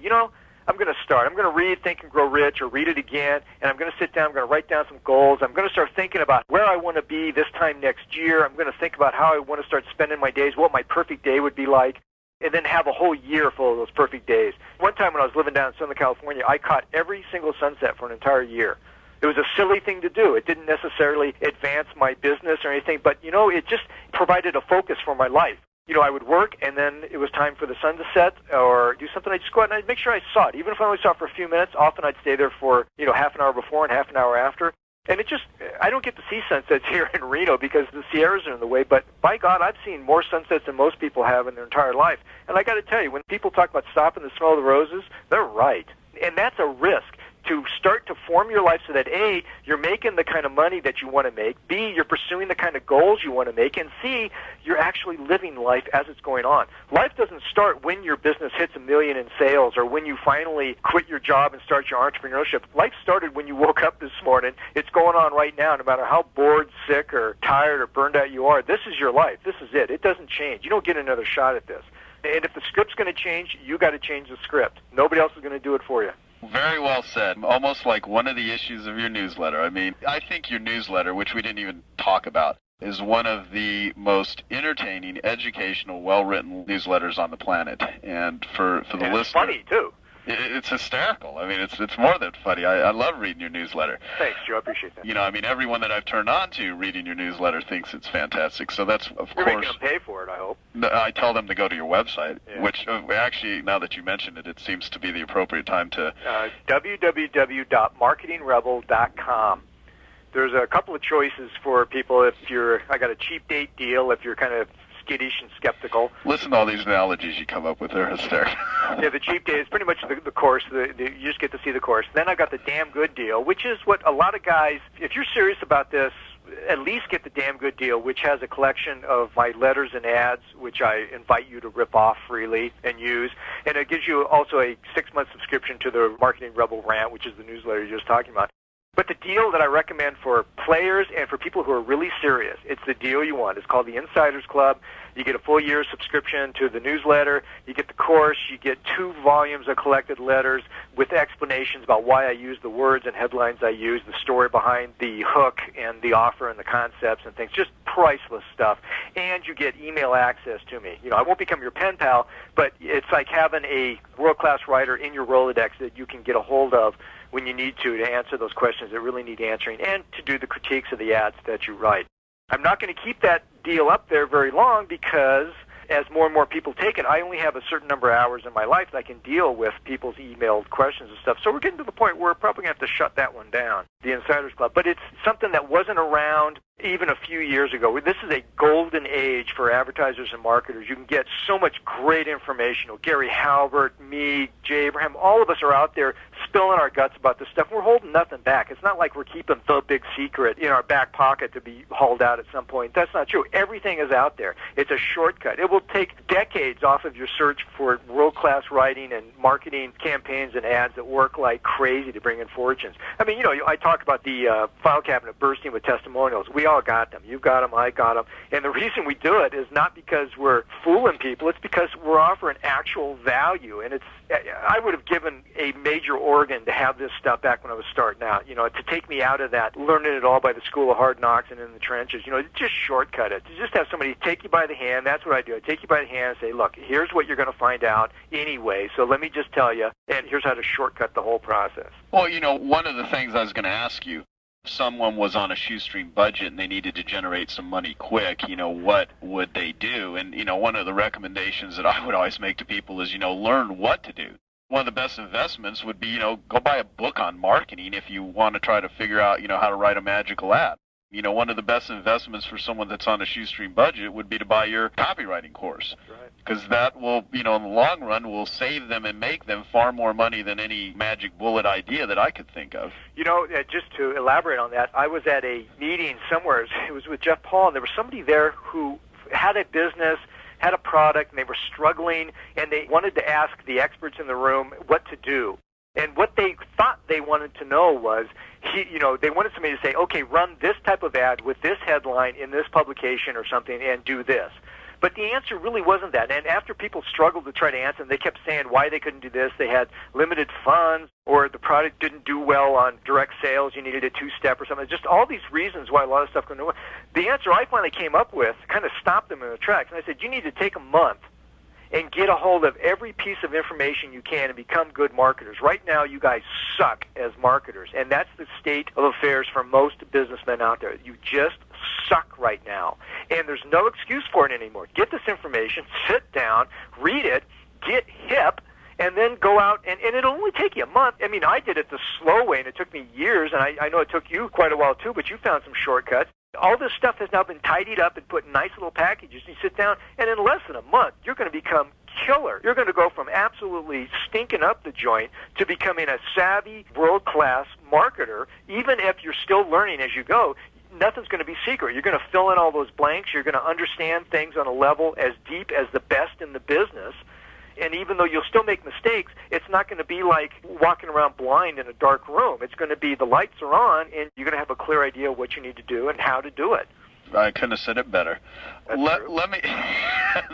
I'm going to start. I'm going to read Think and Grow Rich or read it again, and I'm going to sit down. I'm going to write down some goals. I'm going to start thinking about where I want to be this time next year. I'm going to think about how I want to start spending my days, what my perfect day would be like, and then have a whole year full of those perfect days. One time when I was living down in Southern California, I caught every single sunset for an entire year. It was a silly thing to do. It didn't necessarily advance my business or anything, but, it just provided a focus for my life. I would work, and then it was time for the sun to set or do something. I'd just go out and I'd make sure I saw it. Even if I only saw it for a few minutes, often I'd stay there for, half an hour before and half an hour after. And I don't get to see sunsets here in Reno because the Sierras are in the way, but by God, I've seen more sunsets than most people have in their entire life. And I got to tell you, when people talk about stopping to smell the roses, they're right. And that's a risk. To start to form your life so that A, you're making the kind of money that you want to make, B, you're pursuing the kind of goals you want to make, and C, you're actually living life as it's going on. Life doesn't start when your business hits $1 million in sales or when you finally quit your job and start your entrepreneurship. Life started when you woke up this morning. It's going on right now, no matter how bored, sick, or tired, or burned out you are. This is your life. This is it. It doesn't change. You don't get another shot at this. And if the script's going to change, you got to change the script. Nobody else is going to do it for you. Very well said. Almost like one of the issues of your newsletter. I mean, I think your newsletter, which we didn't even talk about, is one of the most entertaining, educational, well-written newsletters on the planet. And for the listener, it's funny, too. It's hysterical. I mean, it's more than funny. I love reading your newsletter. Thanks, Joe. I appreciate that. Everyone that I've turned on to reading your newsletter thinks it's fantastic. So that's, of You're course... making them pay for it, I hope. I tell them to go to your website, which actually, now that you mentioned it, it seems to be the appropriate time to... www.marketingrebel.com. There's a couple of choices for people if I got a cheap date deal, if you're kind of skittish and skeptical. Listen to all these analogies you come up with. They're hysterical. Yeah, the cheap date is pretty much the course. You just get to see the course. Then I got the damn good deal, which is what a lot of guys, if you're serious about this, at least get the damn good deal, which has a collection of my letters and ads, which I invite you to rip off freely and use. And it gives you also a 6-month subscription to the Marketing Rebel Rant, which is the newsletter you're just talking about. But the deal that I recommend for players and for people who are really serious, it's the deal you want. It's called the Insiders Club. You get a full year subscription to the newsletter. You get the course. You get 2 volumes of collected letters with explanations about why I use the words and headlines I use, the story behind the hook and the offer and the concepts and things. Just priceless stuff. And you get email access to me. I won't become your pen pal, but it's like having a world-class writer in your Rolodex that you can get a hold of when you need to answer those questions that really need answering and to do the critiques of the ads that you write. I'm not going to keep that deal up there very long because as more and more people take it, I only have a certain number of hours in my life that I can deal with people's emailed questions and stuff. So we're getting to the point where we're probably going to have to shut that one down, the Insiders Club. But it's something that wasn't around even a few years ago. This is a golden age for advertisers and marketers. You can get so much great information. Gary Halbert, me, Jay Abraham, all of us are out there spilling our guts about this stuff. We're holding nothing back. It's not like we're keeping the big secret in our back pocket to be hauled out at some point. That's not true. Everything is out there. It's a shortcut. It will take decades off of your search for world-class writing and marketing campaigns and ads that work like crazy to bring in fortunes. I mean, I talk about the file cabinet bursting with testimonials. We all got them. You got them. I got them. And the reason we do it is not because we're fooling people. It's because we're offering actual value. And I would have given a major organ to have this stuff back when I was starting out. To take me out of that, learning it all by the school of hard knocks and in the trenches. Just shortcut it. To just have somebody take you by the hand. That's what I do. I take you by the hand and say, look, here's what you're going to find out anyway. So let me just tell you, and here's how to shortcut the whole process. Well, one of the things I was going to ask you, if someone was on a shoestring budget and they needed to generate some money quick, what would they do? And, one of the recommendations that I would always make to people is, learn what to do. One of the best investments would be, go buy a book on marketing if you want to try to figure out, how to write a magical ad. One of the best investments for someone that's on a shoestring budget would be to buy your copywriting course. That's right. Because that will, in the long run, will save them and make them far more money than any magic bullet idea that I could think of. Just to elaborate on that, I was at a meeting somewhere. It was with Jeff Paul, and there was somebody there who had a business, had a product, and they were struggling, and they wanted to ask the experts in the room what to do. And what they thought they wanted to know was, they wanted somebody to say, okay, run this type of ad with this headline in this publication or something and do this. But the answer really wasn't that. And after people struggled to try to answer, they kept saying why they couldn't do this. They had limited funds, or the product didn't do well on direct sales. You needed a 2-step or something. Just all these reasons why a lot of stuff couldn't do well. The answer I finally came up with kind of stopped them in their tracks. And I said, you need to take a month and get a hold of every piece of information you can and become good marketers. Right now, you guys suck as marketers, and that's the state of affairs for most businessmen out there. You just suck right now, and there's no excuse for it anymore. Get this information, sit down, read it, get hip, and then go out, and it'll only take you a month. I mean, I did it the slow way, and it took me years, and I know it took you quite a while too, but you found some shortcuts. All this stuff has now been tidied up and put in nice little packages. You sit down, and in less than a month, you're going to become killer. You're going to go from absolutely stinking up the joint to becoming a savvy, world-class marketer. Even if you're still learning as you go, nothing's going to be secret. You're going to fill in all those blanks. You're going to understand things on a level as deep as the best in the business. And even though you'll still make mistakes, it's not going to be like walking around blind in a dark room. It's going to be the lights are on, and you're going to have a clear idea of what you need to do and how to do it. I couldn't have said it better. Let me.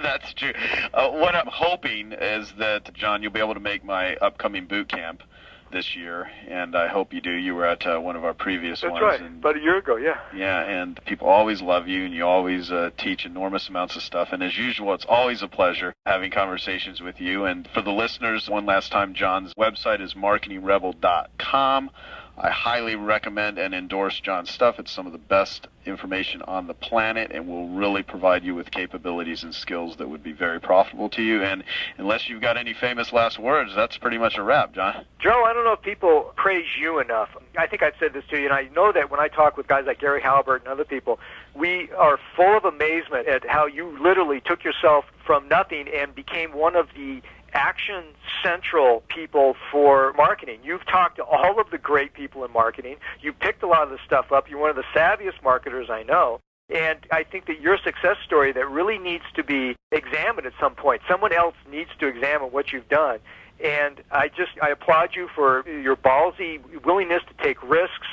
That's true. What I'm hoping is that, John, you'll be able to make my upcoming boot camp this year, and I hope you do. You were at one of our previous ones. That's right, and, about a year ago, yeah. Yeah, and people always love you, and you always teach enormous amounts of stuff. And as usual, it's always a pleasure having conversations with you. And for the listeners, one last time, John's website is marketingrebel.com. I highly recommend and endorse John's stuff. It's some of the best information on the planet and will really provide you with capabilities and skills that would be very profitable to you. And unless you've got any famous last words, that's pretty much a wrap, John. Joe, I don't know if people praise you enough. I think I've said this to you, and I know that when I talk with guys like Gary Halbert and other people, we are full of amazement at how you literally took yourself from nothing and became one of the action central people for marketing. You've talked to all of the great people in marketing. You picked a lot of the stuff up. You're one of the savviest marketers I know. And I think that you're a success story that really needs to be examined at some point. Someone else needs to examine what you've done. And I applaud you for your ballsy willingness to take risks,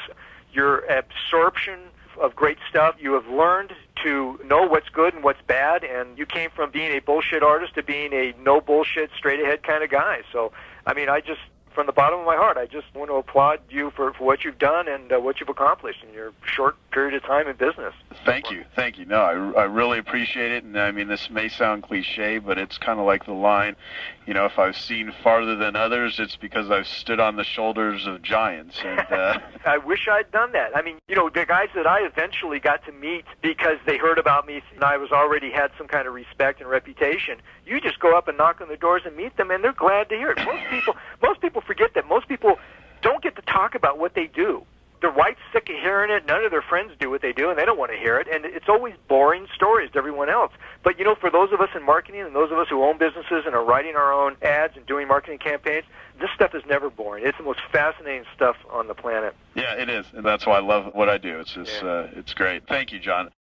absorption of great stuff. You have learned to know what's good and what's bad, and you came from being a bullshit artist to being a no bullshit, straight ahead kind of guy. So, I mean, from the bottom of my heart, I just want to applaud you for what you've done and what you've accomplished in your short period of time in business. Thank you. No, I really appreciate it. And I mean, this may sound cliche, but it's kind of like the line, you know, if I've seen farther than others, it's because I've stood on the shoulders of giants. And I wish I'd done that. I mean, you know, the guys that I eventually got to meet because they heard about me and I was already had some kind of respect and reputation, you just go up and knock on the doors and meet them, and they're glad to hear it. Most people forget that. Most people don't get to talk about what they do. They're white sick of hearing it. None of their friends do what they do, and they don't want to hear it. And it's always boring stories to everyone else. But, you know, for those of us in marketing and those of us who own businesses and are writing our own ads and doing marketing campaigns, this stuff is never boring. It's the most fascinating stuff on the planet. Yeah, it is. And that's why I love what I do. It's just, it's great. Thank you, John.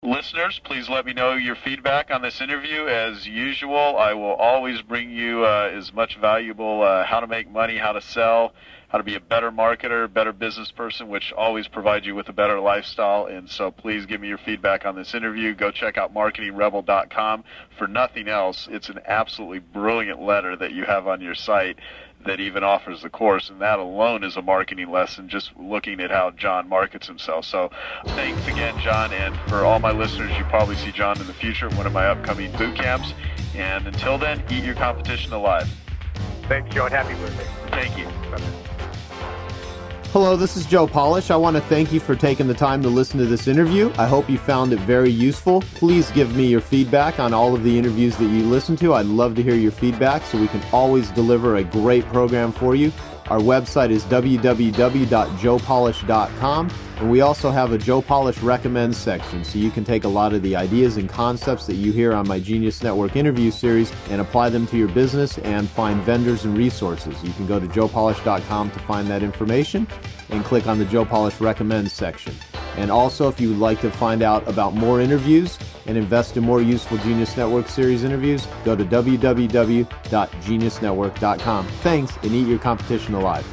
Listeners, please let me know your feedback on this interview. As usual, I will always bring you as much valuable how to make money, how to sell, how to be a better marketer, better business person, which always provides you with a better lifestyle. And so please give me your feedback on this interview. Go check out marketingrebel.com. For nothing else, it's an absolutely brilliant letter that you have on your site that even offers the course, and that alone is a marketing lesson, just looking at how John markets himself. So thanks again, John, and for all my listeners, you probably see John in the future at one of my upcoming boot camps. And until then, eat your competition alive. Thanks, Joe, and happy birthday. Thank you. Hello, this is Joe Polish. I want to thank you for taking the time to listen to this interview. I hope you found it very useful. Please give me your feedback on all of the interviews that you listen to. I'd love to hear your feedback so we can always deliver a great program for you. Our website is www.joepolish.com, and we also have a Joe Polish Recommends section, so you can take a lot of the ideas and concepts that you hear on my Genius Network interview series and apply them to your business and find vendors and resources. You can go to joepolish.com to find that information and click on the Joe Polish Recommends section. And also, if you would like to find out about more interviews and invest in more useful Genius Network series interviews, go to www.geniusnetwork.com. Thanks, and eat your competition alive.